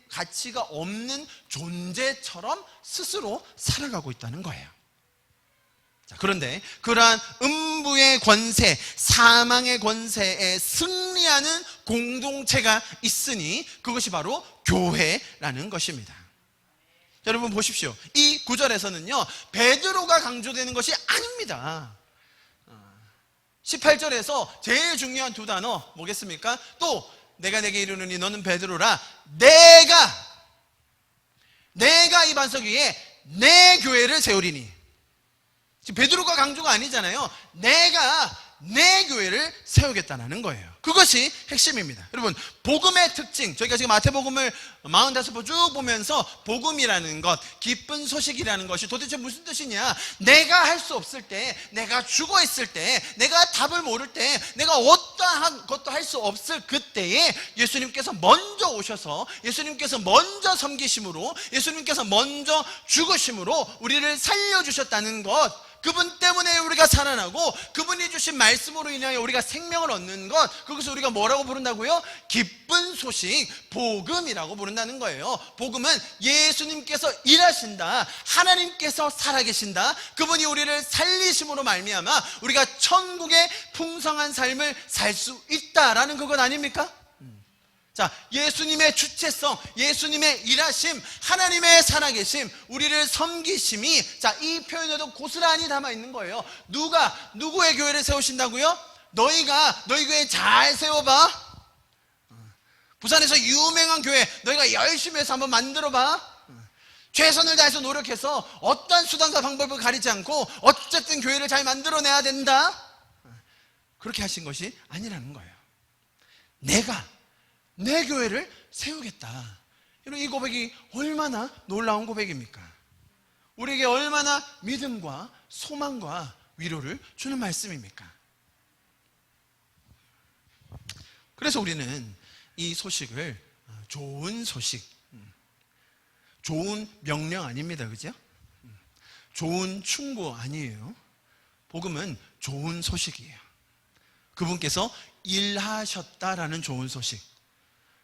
Speaker 1: 가치가 없는 존재처럼 스스로 살아가고 있다는 거예요. 그런데 그러한 음부의 권세, 사망의 권세에 승리하는 공동체가 있으니 그것이 바로 교회라는 것입니다. 여러분 보십시오. 이 구절에서는요, 베드로가 강조되는 것이 아닙니다. 18절에서 제일 중요한 두 단어 뭐겠습니까? 또 내가 내게 이르노니 너는 베드로라. 내가 이 반석 위에 내 교회를 세우리니. 지금 베드로가 강조가 아니잖아요. 내가 내 교회를 세우겠다는 거예요. 그것이 핵심입니다. 여러분, 복음의 특징, 저희가 지금 마태복음을 45번 쭉 보면서 복음이라는 것, 기쁜 소식이라는 것이 도대체 무슨 뜻이냐, 내가 할 수 없을 때, 내가 죽어 있을 때, 내가 답을 모를 때, 내가 어떠한 것도 할 수 없을 그때에 예수님께서 먼저 오셔서, 예수님께서 먼저 섬기심으로, 예수님께서 먼저 죽으심으로 우리를 살려주셨다는 것, 그분 때문에 우리가 살아나고 그분이 주신 말씀으로 인하여 우리가 생명을 얻는 것, 그것을 우리가 뭐라고 부른다고요? 기쁜 소식, 복음이라고 부른다는 거예요. 복음은 예수님께서 일하신다, 하나님께서 살아계신다, 그분이 우리를 살리심으로 말미암아 우리가 천국의 풍성한 삶을 살 수 있다라는 그것 아닙니까? 자, 예수님의 주체성, 예수님의 일하심, 하나님의 살아계심, 우리를 섬기심이, 자, 이 표현에도 고스란히 담아 있는 거예요. 누구의 교회를 세우신다고요? 너희 교회 잘 세워봐. 부산에서 유명한 교회 너희가 열심히 해서 한번 만들어봐. 최선을 다해서 노력해서 어떠한 수단과 방법을 가리지 않고 어쨌든 교회를 잘 만들어내야 된다. 그렇게 하신 것이 아니라는 거예요. 내가 내 교회를 세우겠다. 이 고백이 얼마나 놀라운 고백입니까? 우리에게 얼마나 믿음과 소망과 위로를 주는 말씀입니까? 그래서 우리는 이 소식을 좋은 소식, 좋은 명령 아닙니다. 그죠? 좋은 충고 아니에요. 복음은 좋은 소식이에요. 그분께서 일하셨다라는 좋은 소식,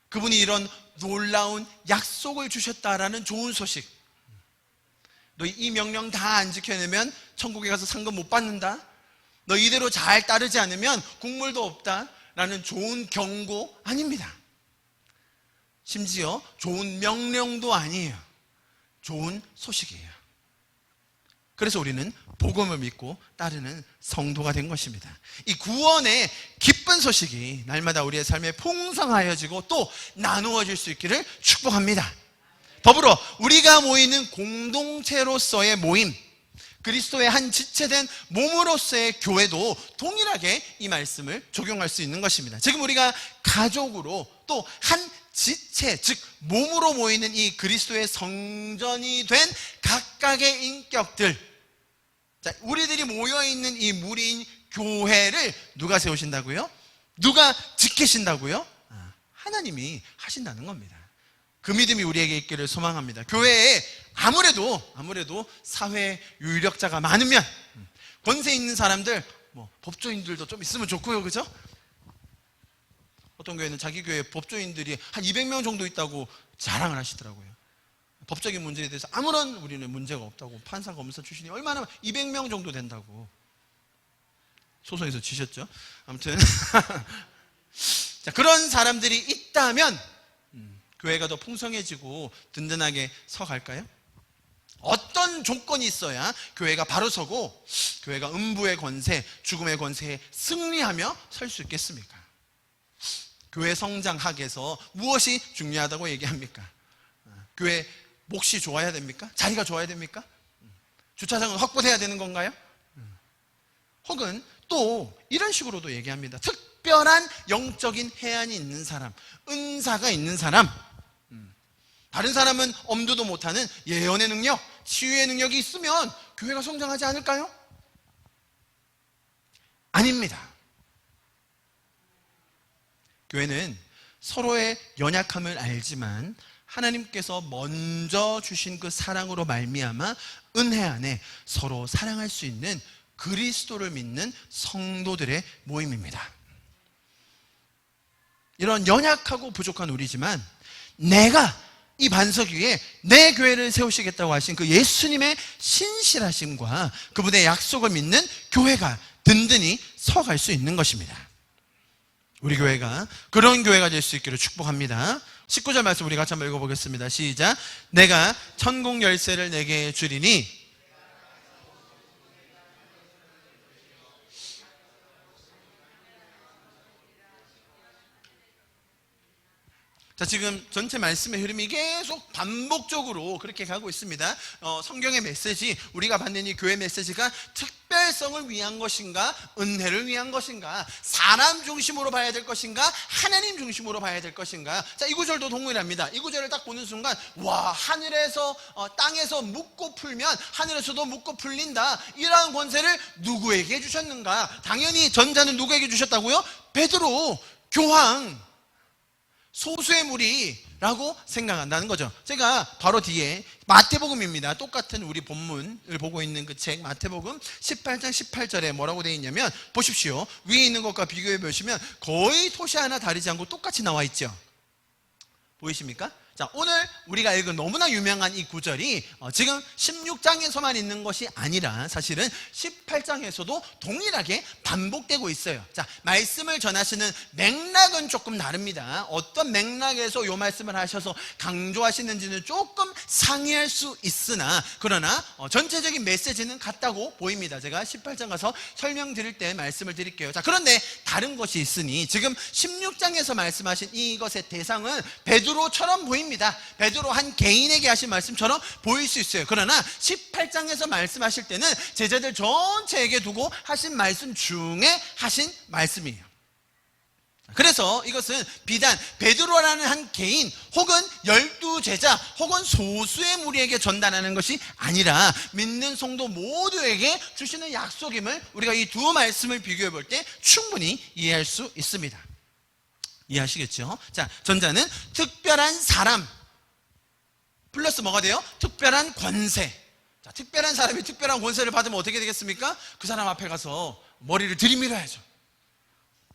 Speaker 1: 그분이 이런 놀라운 약속을 주셨다라는 좋은 소식. 너 이 명령 다 안 지켜내면 천국에 가서 상금 못 받는다. 너 이대로 잘 따르지 않으면 국물도 없다라는 좋은 경고 아닙니다. 심지어 좋은 명령도 아니에요. 좋은 소식이에요. 그래서 우리는 복음을 믿고 따르는 성도가 된 것입니다. 이 구원의 기쁜 소식이 날마다 우리의 삶에 풍성하여지고 또 나누어질 수 있기를 축복합니다. 더불어 우리가 모이는 공동체로서의 모임, 그리스도의 한 지체된 몸으로서의 교회도 동일하게 이 말씀을 적용할 수 있는 것입니다. 지금 우리가 가족으로 또 한 지체, 즉 몸으로 모이는 이 그리스도의 성전이 된 각각의 인격들, 자, 우리들이 모여있는 이 무리인 교회를 누가 세우신다고요? 누가 지키신다고요? 하나님이 하신다는 겁니다. 그 믿음이 우리에게 있기를 소망합니다. 교회에 아무래도 사회 유력자가 많으면, 권세 있는 사람들, 법조인들도 좀 있으면 좋고요. 그죠? 어떤 교회는 자기 교회에 법조인들이 한 200명 정도 있다고 자랑을 하시더라고요. 법적인 문제에 대해서 아무런 우리는 문제가 없다고, 판사 검사 출신이 얼마나 200명 정도 된다고 소송에서 지셨죠. 아무튼 자, 그런 사람들이 있다면 교회가 더 풍성해지고 든든하게 서갈까요? 어떤 조건이 있어야 교회가 바로 서고 교회가 음부의 권세, 죽음의 권세에 승리하며 설 수 있겠습니까? 교회 성장학에서 무엇이 중요하다고 얘기합니까? 교회 몫이 좋아야 됩니까? 자리가 좋아야 됩니까? 주차장은 확보돼야 되는 건가요? 혹은 또 이런 식으로도 얘기합니다. 특별한 영적인 해안이 있는 사람, 은사가 있는 사람, 다른 사람은 엄두도 못하는 예언의 능력, 치유의 능력이 있으면 교회가 성장하지 않을까요? 아닙니다. 교회는 서로의 연약함을 알지만 하나님께서 먼저 주신 그 사랑으로 말미암아 은혜 안에 서로 사랑할 수 있는 그리스도를 믿는 성도들의 모임입니다. 이런 연약하고 부족한 우리지만 내가 이 반석 위에 내 교회를 세우시겠다고 하신 그 예수님의 신실하심과 그분의 약속을 믿는 교회가 든든히 서갈 수 있는 것입니다. 우리 교회가 그런 교회가 될 수 있기를 축복합니다. 19절 말씀 우리 같이 한번 읽어보겠습니다. 시작. 내가 천국 열쇠를 내게 주리니 자, 지금 전체 말씀의 흐름이 계속 반복적으로 그렇게 가고 있습니다. 성경의 메시지, 우리가 받는 이 교회 메시지가 특별성을 위한 것인가, 은혜를 위한 것인가, 사람 중심으로 봐야 될 것인가, 하나님 중심으로 봐야 될 것인가. 자, 이 구절도 동일합니다. 이 구절을 딱 보는 순간, 와, 하늘에서 땅에서 묶고 풀면 하늘에서도 묶고 풀린다. 이러한 권세를 누구에게 주셨는가? 당연히 전자는 누구에게 주셨다고요? 베드로, 교황, 소수의 무리라고 생각한다는 거죠. 제가 바로 뒤에 마태복음입니다. 똑같은 우리 본문을 보고 있는 그 책 마태복음 18장 18절에 뭐라고 되어 있냐면, 보십시오. 위에 있는 것과 비교해 보시면 거의 토시 하나 다르지 않고 똑같이 나와 있죠. 보이십니까? 자, 오늘 우리가 읽은 너무나 유명한 이 구절이 지금 16장에서만 있는 것이 아니라 사실은 18장에서도 동일하게 반복되고 있어요. 자, 말씀을 전하시는 맥락은 조금 다릅니다. 어떤 맥락에서 이 말씀을 하셔서 강조하시는지는 조금 상이할 수 있으나, 그러나 전체적인 메시지는 같다고 보입니다. 제가 18장 가서 설명드릴 때 말씀을 드릴게요. 자, 그런데 다른 것이 있으니 지금 16장에서 말씀하신 이것의 대상은 베드로처럼 보입니다. 베드로 한 개인에게 하신 말씀처럼 보일 수 있어요. 그러나 18장에서 말씀하실 때는 제자들 전체에게 두고 하신 말씀 중에 하신 말씀이에요. 그래서 이것은 비단 베드로라는 한 개인 혹은 12제자 혹은 소수의 무리에게 전달하는 것이 아니라 믿는 성도 모두에게 주시는 약속임을 우리가 이 두 말씀을 비교해 볼 때 충분히 이해할 수 있습니다. 이해하시겠죠? 자, 전자는 특별한 사람 플러스 뭐가 돼요? 특별한 권세. 자, 특별한 사람이 특별한 권세를 받으면 어떻게 되겠습니까? 그 사람 앞에 가서 머리를 들이밀어야죠.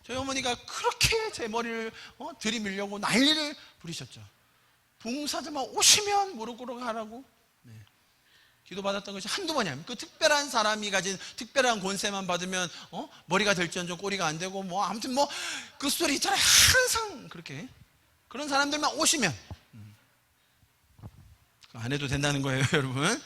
Speaker 1: 저희 어머니가 그렇게 제 머리를 들이밀려고 난리를 부리셨죠. 봉사자만 오시면 무릎 꿇어 하라고. 기도받았던 것이 한두 번이 아닙니다. 그 특별한 사람이 가진 특별한 권세만 받으면 머리가 될지언정 꼬리가 안 되고 아무튼 그 소리 있잖아요. 항상 그렇게 그런 사람들만 오시면 안 해도 된다는 거예요, 여러분.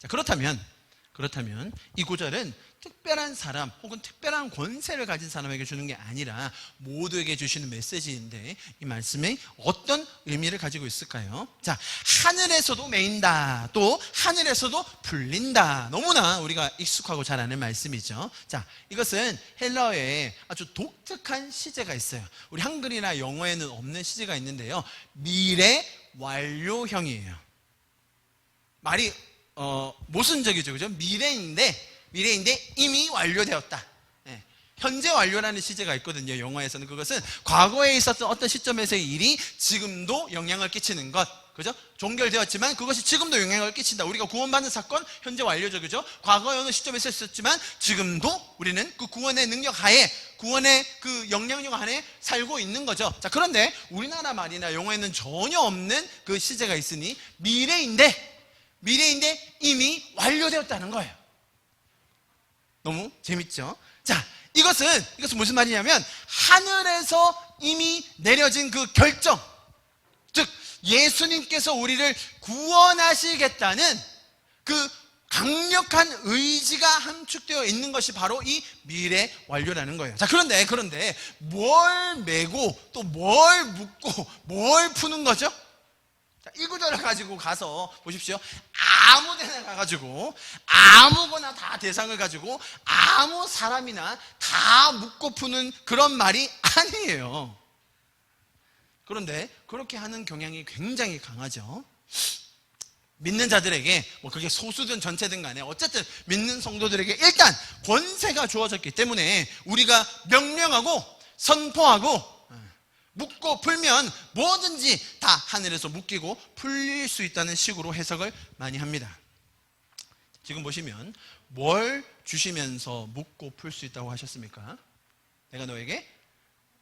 Speaker 1: 자, 그렇다면 이 구절은 특별한 사람 혹은 특별한 권세를 가진 사람에게 주는 게 아니라 모두에게 주시는 메시지인데, 이 말씀이 어떤 의미를 가지고 있을까요? 자, 하늘에서도 메인다, 또 하늘에서도 풀린다. 너무나 우리가 익숙하고 잘 아는 말씀이죠. 자, 이것은 헬라어에 아주 독특한 시제가 있어요. 우리 한글이나 영어에는 없는 시제가 있는데요, 미래 완료형이에요. 말이 모순적이죠, 그죠? 미래인데 이미 완료되었다. 현재 완료라는 시제가 있거든요. 영어에서는 그것은 과거에 있었던 어떤 시점에서의 일이 지금도 영향을 끼치는 것, 그죠? 종결되었지만 그것이 지금도 영향을 끼친다. 우리가 구원받는 사건 현재 완료죠, 그죠? 과거의 어느 시점에서 있었지만 지금도 우리는 그 구원의 능력 하에, 구원의 그 영향력 안에 살고 있는 거죠. 자, 그런데 우리나라 말이나 영어에는 전혀 없는 그 시제가 있으니 미래인데 이미 완료되었다는 거예요. 너무 재밌죠? 자, 이것은 무슨 말이냐면, 하늘에서 이미 내려진 그 결정, 즉 예수님께서 우리를 구원하시겠다는 그 강력한 의지가 함축되어 있는 것이 바로 이 미래 완료라는 거예요. 자, 그런데 뭘 메고 또 뭘 묶고 뭘 푸는 거죠? 이 구절을 가지고 가서 보십시오. 아무 데나 가가지고 아무거나 다 대상을 가지고 아무 사람이나 다 묶고 푸는 그런 말이 아니에요. 그런데 그렇게 하는 경향이 굉장히 강하죠. 믿는 자들에게 그게 소수든 전체든 간에 어쨌든 믿는 성도들에게 일단 권세가 주어졌기 때문에 우리가 명령하고 선포하고 묶고 풀면 뭐든지 다 하늘에서 묶이고 풀릴 수 있다는 식으로 해석을 많이 합니다. 지금 보시면 뭘 주시면서 묶고 풀 수 있다고 하셨습니까? 내가 너에게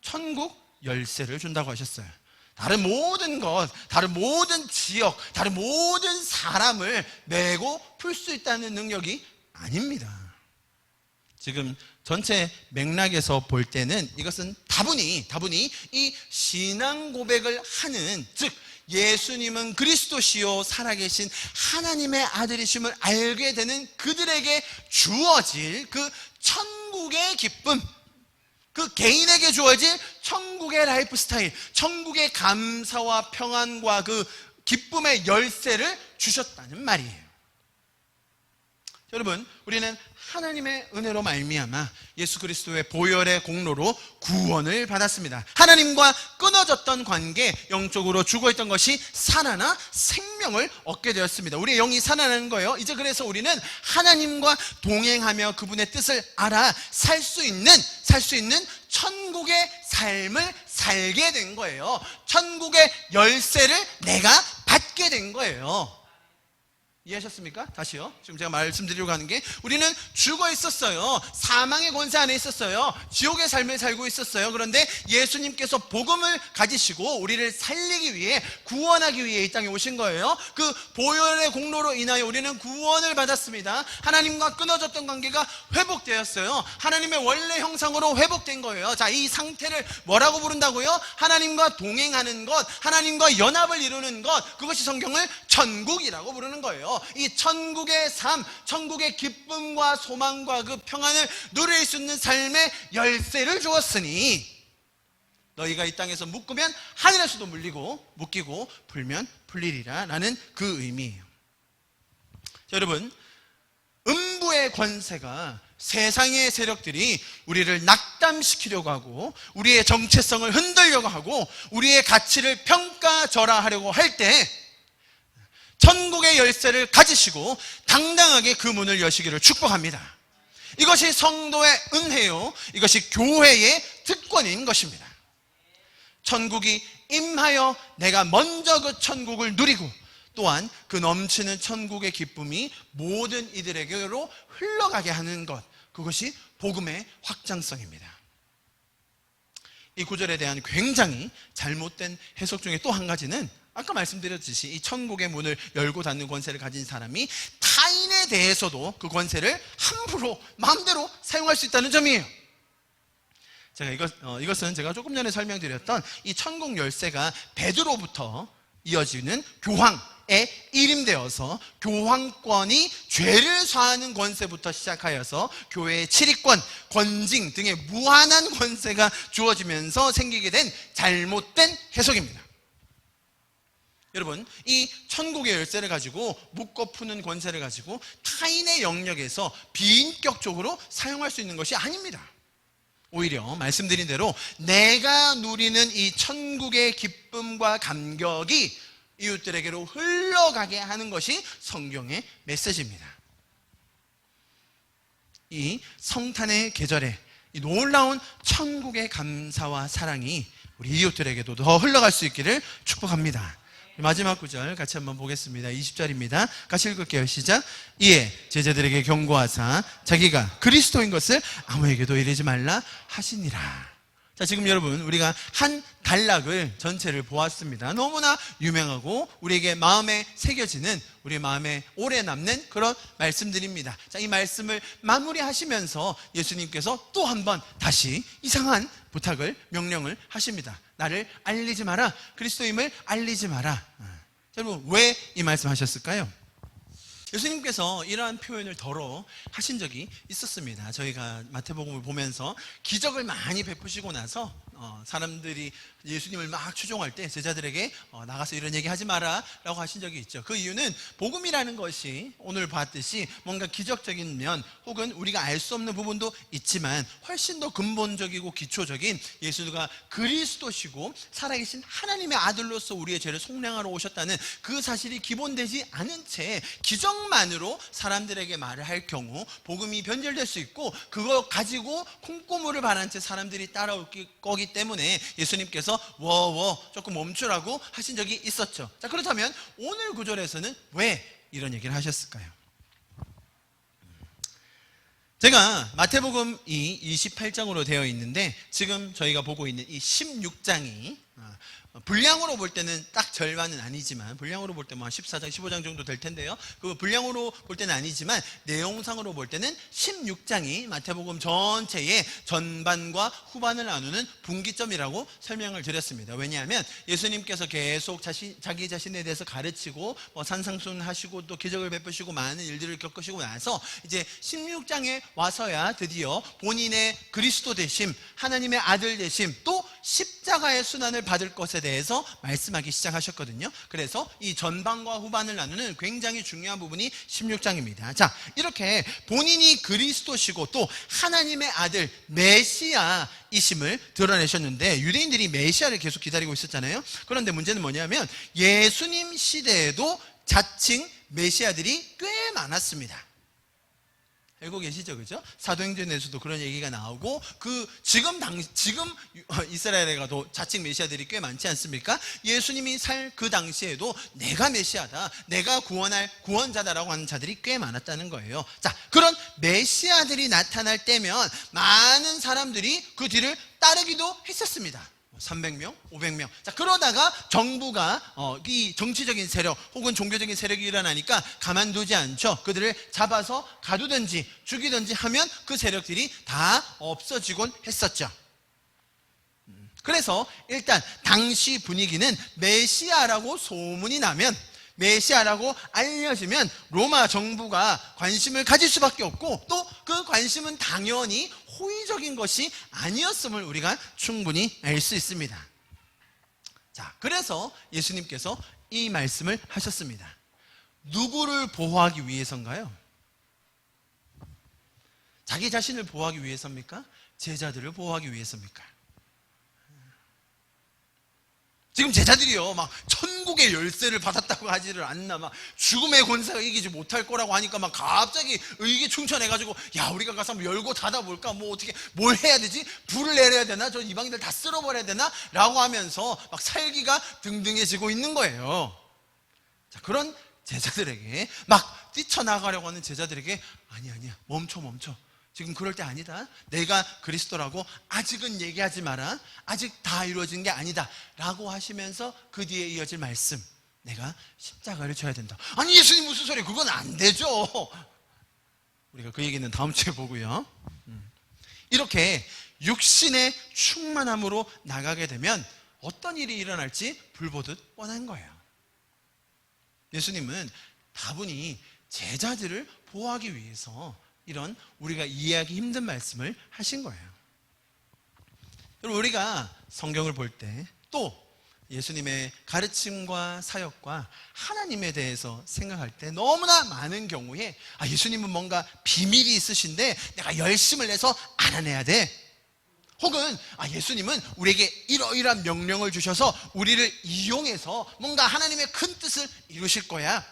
Speaker 1: 천국 열쇠를 준다고 하셨어요. 다른 모든 것, 다른 모든 지역, 다른 모든 사람을 메고 풀 수 있다는 능력이 아닙니다. 지금 전체 맥락에서 볼 때는 이것은 다분히 이 신앙 고백을 하는, 즉 예수님은 그리스도시요 살아계신 하나님의 아들이심을 알게 되는 그들에게 주어질 그 천국의 기쁨, 그 개인에게 주어질 천국의 라이프 스타일, 천국의 감사와 평안과 그 기쁨의 열쇠를 주셨다는 말이에요. 여러분, 우리는 하나님의 은혜로 말미암아 예수 그리스도의 보혈의 공로로 구원을 받았습니다. 하나님과 끊어졌던 관계, 영적으로 죽어있던 것이 살아나 생명을 얻게 되었습니다. 우리의 영이 살아나는 거예요. 이제 그래서 우리는 하나님과 동행하며 그분의 뜻을 알아 살 수 있는 천국의 삶을 살게 된 거예요. 천국의 열쇠를 내가 받게 된 거예요. 이해하셨습니까? 다시요. 지금 제가 말씀드리려고 하는 게, 우리는 죽어 있었어요. 사망의 권세 안에 있었어요. 지옥의 삶을 살고 있었어요. 그런데 예수님께서 복음을 가지시고 우리를 살리기 위해, 구원하기 위해 이 땅에 오신 거예요. 그 보혈의 공로로 인하여 우리는 구원을 받았습니다. 하나님과 끊어졌던 관계가 회복되었어요. 하나님의 원래 형상으로 회복된 거예요. 자, 이 상태를 뭐라고 부른다고요? 하나님과 동행하는 것, 하나님과 연합을 이루는 것, 그것이 성경을 천국이라고 부르는 거예요. 이 천국의 삶, 천국의 기쁨과 소망과 그 평안을 누릴 수 있는 삶의 열쇠를 주었으니 너희가 이 땅에서 묶으면 하늘에서도 물리고, 묶이고 풀면 풀리리라 라는 그 의미예요. 자, 여러분, 음부의 권세가, 세상의 세력들이 우리를 낙담시키려고 하고 우리의 정체성을 흔들려고 하고 우리의 가치를 평가절하하려고 할 때 천국의 열쇠를 가지시고 당당하게 그 문을 여시기를 축복합니다. 이것이 성도의 은혜요, 이것이 교회의 특권인 것입니다. 천국이 임하여 내가 먼저 그 천국을 누리고 또한 그 넘치는 천국의 기쁨이 모든 이들에게로 흘러가게 하는 것, 그것이 복음의 확장성입니다. 이 구절에 대한 굉장히 잘못된 해석 중에 또 한 가지는, 아까 말씀드렸듯이 이 천국의 문을 열고 닫는 권세를 가진 사람이 타인에 대해서도 그 권세를 함부로 마음대로 사용할 수 있다는 점이에요. 제가 이것은 제가 조금 전에 설명드렸던 이 천국 열쇠가 베드로부터 이어지는 교황에 일임되어서 교황권이 죄를 사하는 권세부터 시작하여서 교회의 치리권, 권징 등의 무한한 권세가 주어지면서 생기게 된 잘못된 해석입니다. 여러분, 이 천국의 열쇠를 가지고 묶어 푸는 권세를 가지고 타인의 영역에서 비인격적으로 사용할 수 있는 것이 아닙니다. 오히려 말씀드린 대로 내가 누리는 이 천국의 기쁨과 감격이 이웃들에게로 흘러가게 하는 것이 성경의 메시지입니다. 이 성탄의 계절에 이 놀라운 천국의 감사와 사랑이 우리 이웃들에게도 더 흘러갈 수 있기를 축복합니다. 마지막 구절 같이 한번 보겠습니다. 20절입니다. 같이 읽을게요. 시작. 이에 제자들에게 경고하사 자기가 그리스도인 것을 아무에게도 이르지 말라 하시니라. 자, 지금 여러분, 우리가 한 단락을 전체를 보았습니다. 너무나 유명하고 우리에게 마음에 새겨지는, 우리 마음에 오래 남는 그런 말씀들입니다. 자, 이 말씀을 마무리하시면서 예수님께서 또 한 번 다시 이상한 부탁을, 명령을 하십니다. 나를 알리지 마라. 그리스도임을 알리지 마라. 여러분, 왜 이 말씀 하셨을까요? 예수님께서 이러한 표현을 더러 하신 적이 있었습니다. 저희가 마태복음을 보면서 기적을 많이 베푸시고 나서 사람들이 예수님을 막 추종할 때 제자들에게 나가서 이런 얘기 하지 마라 라고 하신 적이 있죠. 그 이유는 복음이라는 것이 오늘 봤듯이 뭔가 기적적인 면 혹은 우리가 알 수 없는 부분도 있지만 훨씬 더 근본적이고 기초적인 예수가 그리스도시고 살아계신 하나님의 아들로서 우리의 죄를 속량하러 오셨다는 그 사실이 기본되지 않은 채 기적만으로 사람들에게 말을 할 경우 복음이 변절될 수 있고, 그거 가지고 콩고물을 바란 채 사람들이 따라올 거기 때문에 예수님께서 조금 멈추라고 하신 적이 있었죠. 자, 그렇다면 오늘 구절에서는 왜 이런 얘기를 하셨을까요? 제가 마태복음이 28장으로 되어 있는데 지금 저희가 보고 있는 이 16장이 분량으로 볼 때는 딱 절반은 아니지만, 분량으로 볼 때 뭐 14장, 15장 정도 될 텐데요. 그 분량으로 볼 때는 아니지만 내용상으로 볼 때는 16장이 마태복음 전체의 전반과 후반을 나누는 분기점이라고 설명을 드렸습니다. 왜냐하면 예수님께서 계속 자기 자신에 대해서 가르치고 산상수훈하시고 또 기적을 베푸시고 많은 일들을 겪으시고 나서 이제 16장에 와서야 드디어 본인의 그리스도 되심, 하나님의 아들 되심, 또 십자가의 순환을 받을 것에 대해서 말씀하기 시작하셨거든요. 그래서 이 전반과 후반을 나누는 굉장히 중요한 부분이 16장입니다. 자, 이렇게 본인이 그리스도시고 또 하나님의 아들 메시아이심을 드러내셨는데, 유대인들이 메시아를 계속 기다리고 있었잖아요. 그런데 문제는 뭐냐면 예수님 시대에도 자칭 메시아들이 꽤 많았습니다. 알고 계시죠? 그죠? 사도행전에서도 그런 얘기가 나오고, 지금 이스라엘에 가도 자칭 메시아들이 꽤 많지 않습니까? 예수님이 살 그 당시에도 내가 메시아다, 내가 구원할 구원자다라고 하는 자들이 꽤 많았다는 거예요. 자, 그런 메시아들이 나타날 때면 많은 사람들이 그 뒤를 따르기도 했었습니다. 300명, 500명. 자, 그러다가 정부가 이 정치적인 세력 혹은 종교적인 세력이 일어나니까 가만두지 않죠. 그들을 잡아서 가두든지 죽이든지 하면 그 세력들이 다 없어지곤 했었죠. 그래서 일단 당시 분위기는 메시아라고 소문이 나면, 메시아라고 알려지면 로마 정부가 관심을 가질 수밖에 없고, 또 그 관심은 당연히 호의적인 것이 아니었음을 우리가 충분히 알 수 있습니다. 자, 그래서 예수님께서 이 말씀을 하셨습니다. 누구를 보호하기 위해서인가요? 자기 자신을 보호하기 위해서입니까? 제자들을 보호하기 위해서입니까? 지금 제자들이요, 막 천국의 열쇠를 받았다고 하지를 않나, 막 죽음의 권세가 이기지 못할 거라고 하니까 막 갑자기 의기충천해가지고, 야, 우리가 가서 한번 열고 닫아볼까, 뭐 어떻게 뭘 해야 되지? 불을 내려야 되나? 저 이방인들 다 쓸어버려야 되나? 라고 하면서 막 살기가 등등해지고 있는 거예요. 자, 그런 제자들에게, 막 뛰쳐나가려고 하는 제자들에게, 아니야, 멈춰. 지금 그럴 때 아니다. 내가 그리스도라고 아직은 얘기하지 마라. 아직 다 이루어진 게 아니다 라고 하시면서 그 뒤에 이어질 말씀, 내가 십자가를 져야 된다. 아니, 예수님 무슨 소리, 그건 안 되죠. 우리가 그 얘기는 다음 주에 보고요. 이렇게 육신의 충만함으로 나가게 되면 어떤 일이 일어날지 불보듯 뻔한 거예요. 예수님은 다분히 제자들을 보호하기 위해서 이런 우리가 이해하기 힘든 말씀을 하신 거예요. 여러분, 우리가 성경을 볼 때 또 예수님의 가르침과 사역과 하나님에 대해서 생각할 때 너무나 많은 경우에, 예수님은 뭔가 비밀이 있으신데 내가 열심을 내서 알아내야 돼. 혹은 예수님은 우리에게 이러이러한 명령을 주셔서 우리를 이용해서 뭔가 하나님의 큰 뜻을 이루실 거야.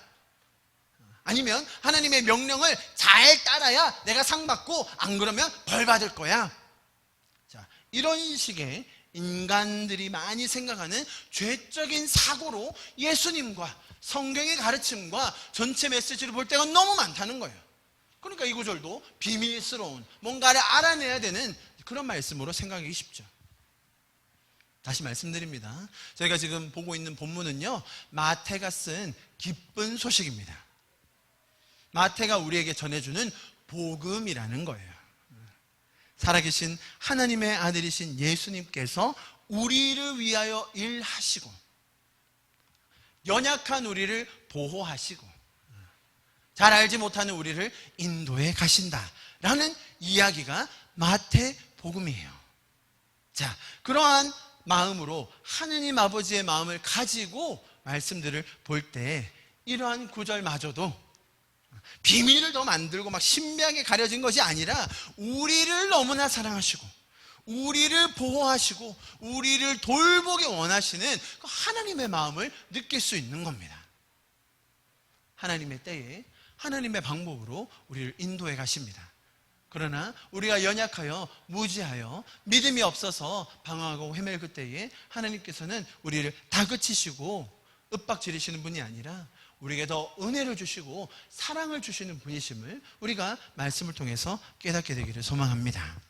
Speaker 1: 아니면 하나님의 명령을 잘 따라야 내가 상 받고 안 그러면 벌 받을 거야. 자, 이런 식의 인간들이 많이 생각하는 죄적인 사고로 예수님과 성경의 가르침과 전체 메시지를 볼 때가 너무 많다는 거예요. 그러니까 이 구절도 비밀스러운, 뭔가를 알아내야 되는 그런 말씀으로 생각하기 쉽죠. 다시 말씀드립니다. 저희가 지금 보고 있는 본문은요, 마태가 쓴 기쁜 소식입니다. 마태가 우리에게 전해주는 복음이라는 거예요. 살아계신 하나님의 아들이신 예수님께서 우리를 위하여 일하시고, 연약한 우리를 보호하시고, 잘 알지 못하는 우리를 인도해 가신다라는 이야기가 마태 복음이에요. 자, 그러한 마음으로 하느님 아버지의 마음을 가지고 말씀들을 볼 때 이러한 구절마저도 비밀을 더 만들고 막 신비하게 가려진 것이 아니라 우리를 너무나 사랑하시고 우리를 보호하시고 우리를 돌보기 원하시는 그 하나님의 마음을 느낄 수 있는 겁니다. 하나님의 때에 하나님의 방법으로 우리를 인도해 가십니다. 그러나 우리가 연약하여 무지하여 믿음이 없어서 방황하고 헤맬 그때에 하나님께서는 우리를 다그치시고 윽박지르시는 분이 아니라 우리에게 더 은혜를 주시고 사랑을 주시는 분이심을 우리가 말씀을 통해서 깨닫게 되기를 소망합니다.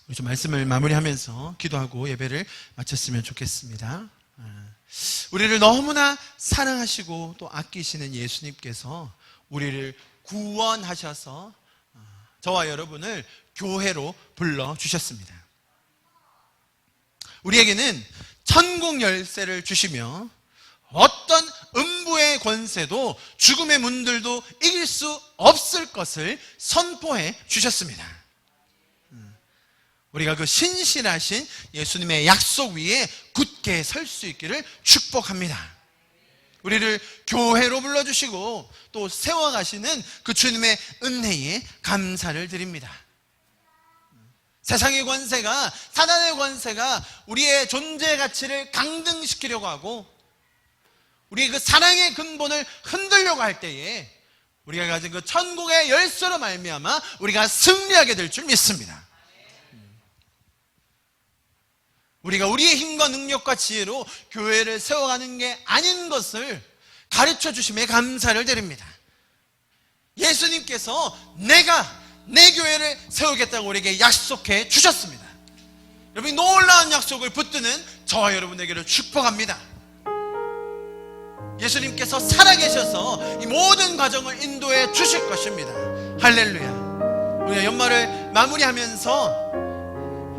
Speaker 1: 우리 좀 말씀을 마무리하면서 기도하고 예배를 마쳤으면 좋겠습니다. 우리를 너무나 사랑하시고 또 아끼시는 예수님께서 우리를 구원하셔서 저와 여러분을 교회로 불러주셨습니다. 우리에게는 천국 열쇠를 주시며 어떤 음부의 권세도 죽음의 문들도 이길 수 없을 것을 선포해 주셨습니다. 우리가 그 신실하신 예수님의 약속 위에 굳게 설 수 있기를 축복합니다. 우리를 교회로 불러주시고 또 세워가시는 그 주님의 은혜에 감사를 드립니다. 세상의 권세가, 사단의 권세가 우리의 존재 가치를 강등시키려고 하고 우리의 그 사랑의 근본을 흔들려고 할 때에 우리가 가진 그 천국의 열쇠로 말미암아 우리가 승리하게 될 줄 믿습니다. 우리가 우리의 힘과 능력과 지혜로 교회를 세워가는 게 아닌 것을 가르쳐 주심에 감사를 드립니다. 예수님께서 내가 내 교회를 세우겠다고 우리에게 약속해 주셨습니다. 여러분이 놀라운 약속을 붙드는 저와 여러분에게를 축복합니다. 예수님께서 살아계셔서 이 모든 과정을 인도해 주실 것입니다. 할렐루야. 우리가 연말을 마무리하면서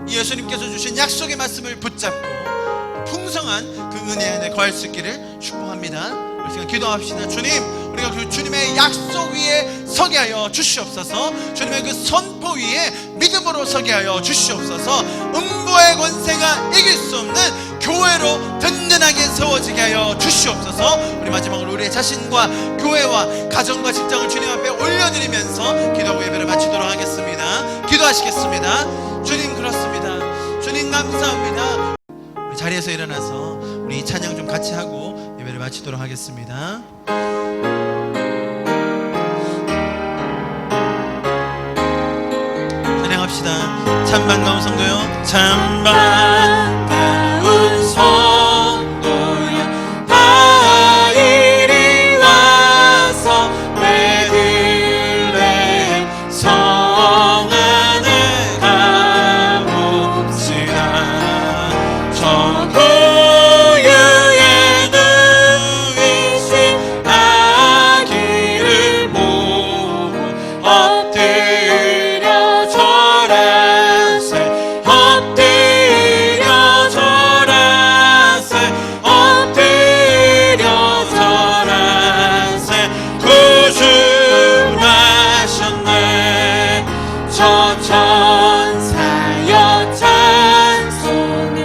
Speaker 1: 이 예수님께서 주신 약속의 말씀을 붙잡고 풍성한 그 은혜 안에 거할 수 있기를 축복합니다. 우리 시간 기도합시다. 주님, 우리가 그 주님의 약속 위에 서게 하여 주시옵소서. 주님의 그 선포 위에 믿음으로 서게 하여 주시옵소서. 음부의 권세가 이길 수 없는 교회로 든든하게 세워지게 하여 주시옵소서. 우리 마지막으로 우리의 자신과 교회와 가정과 직장을 주님 앞에 올려드리면서 기도하고 예배를 마치도록 하겠습니다. 기도하시겠습니다. 주님, 그렇습니다. 주님, 감사합니다. 우리 자리에서 일어나서 우리 찬양 좀 같이 하고 예배를 마치도록 하겠습니다. 찬양합시다. 참 반가운 성도요, 참 반가운 성도여, 다 이리 와서 베들레헴 성 안에 가봅시다. 저 구유에 누이신 아기를 보고 엎드려 절하세, 엎드려 절하세, 엎드려 절하세. 구주하셨네. 저 천사여 찬송을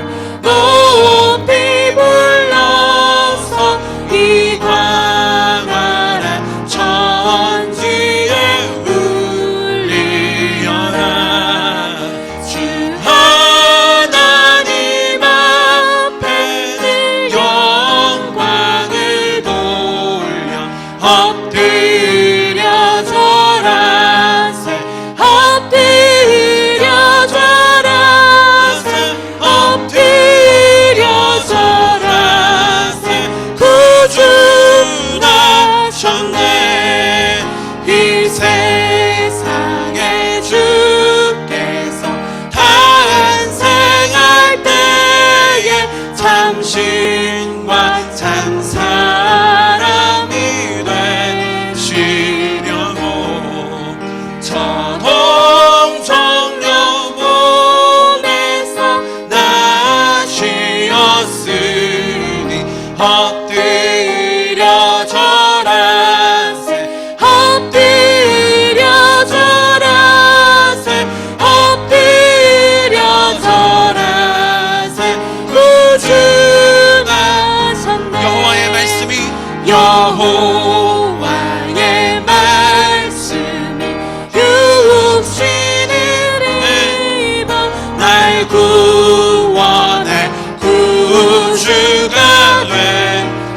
Speaker 1: 높이 불러서 이 광활한 천지에 울리어라. 주 하나님 앞에 영광을 돌려 엎드려 절하세, 엎드려 절하세, 엎드려 절하세. 구주나셨네. 이 세상에 주께서 탄생할 때에 참 신과 참 사람이 되시려고 저동정녀 몸에서 나시었으니 엎드려 절하세, 엎드려 절하세, 엎드려 절하세. 구주나셨네. 여호와의 말씀이, 여호와의 말씀이 육신을 입어 날 구원해 구주가 된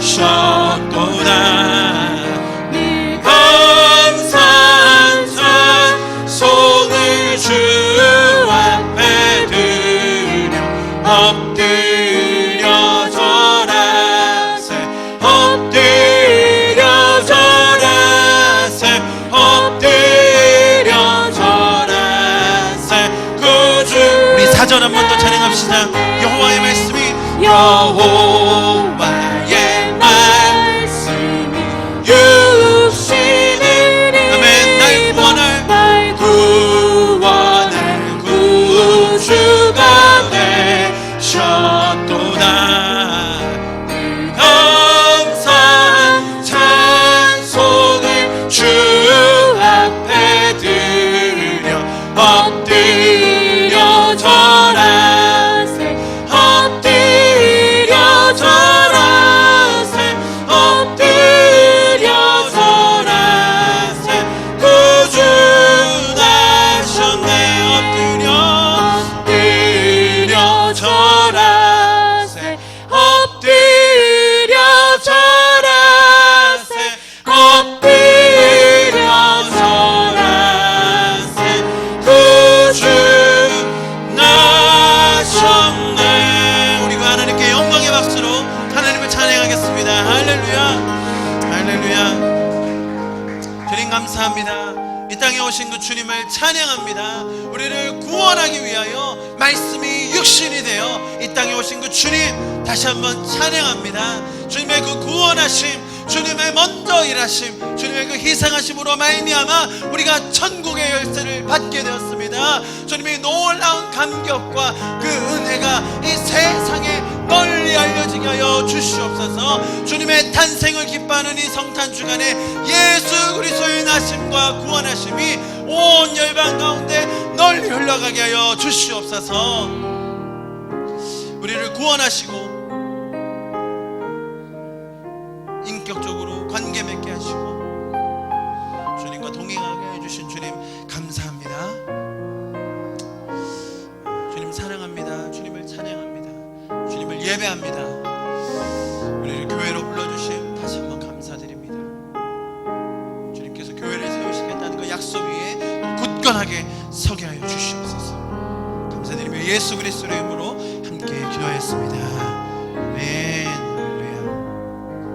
Speaker 1: 여호와의 말씀이 육신을 아멘. 날 구원할 구주가 되셨도다. 감사한 찬송을 주 앞에 드려 엎드려 절하세 엎드려 절하세 엎드려 절하세 구주 나셨네. 엎드려 절하세 엎드려 절하세 엎드려 절하세 구주 나셨네. 우리가 하나님께 영광의 박수로 하나님을 찬양하겠습니다. 할렐루야 할렐루야. 주님 감사합니다. 이 땅에 오신 그 주님을 찬양합니다. 우리를 구원하기 위하여 말씀이 육신이 되어 이 땅에 오신 그 주님 다시 한번 찬양합니다. 주님의 그 구원하심, 주님의 먼저 일하심, 주님의 그 희생하심으로 말미암아 우리가 천국의 열쇠를 받게 되었습니다. 주님의 놀라운 감격과 그 은혜가 이 세상에 널리 알려지게 하여 주시옵소서. 주님의 탄생을 기뻐하는 이 성탄주간에 예수 그리스도의 나심과 구원하심이 온 열방 가운데 널리 흘러가게 하여 주시옵소서. 우리를 구원하시고 인격적으로 관계 맺게 하시고 주님과 동행하게 해주신 주님 감사합니다. 주님 사랑합니다. 주님을 찬양합니다. 주님을 예배합니다. 우리를 교회로 불러주심 다시 한번 감사드립니다. 주님께서 교회를 세우시겠다는 그 약속 위에 굳건하게 서게 하여 주시옵소서. 감사드리며 예수 그리스도의 이름으로 함께 기도하였습니다. 아멘.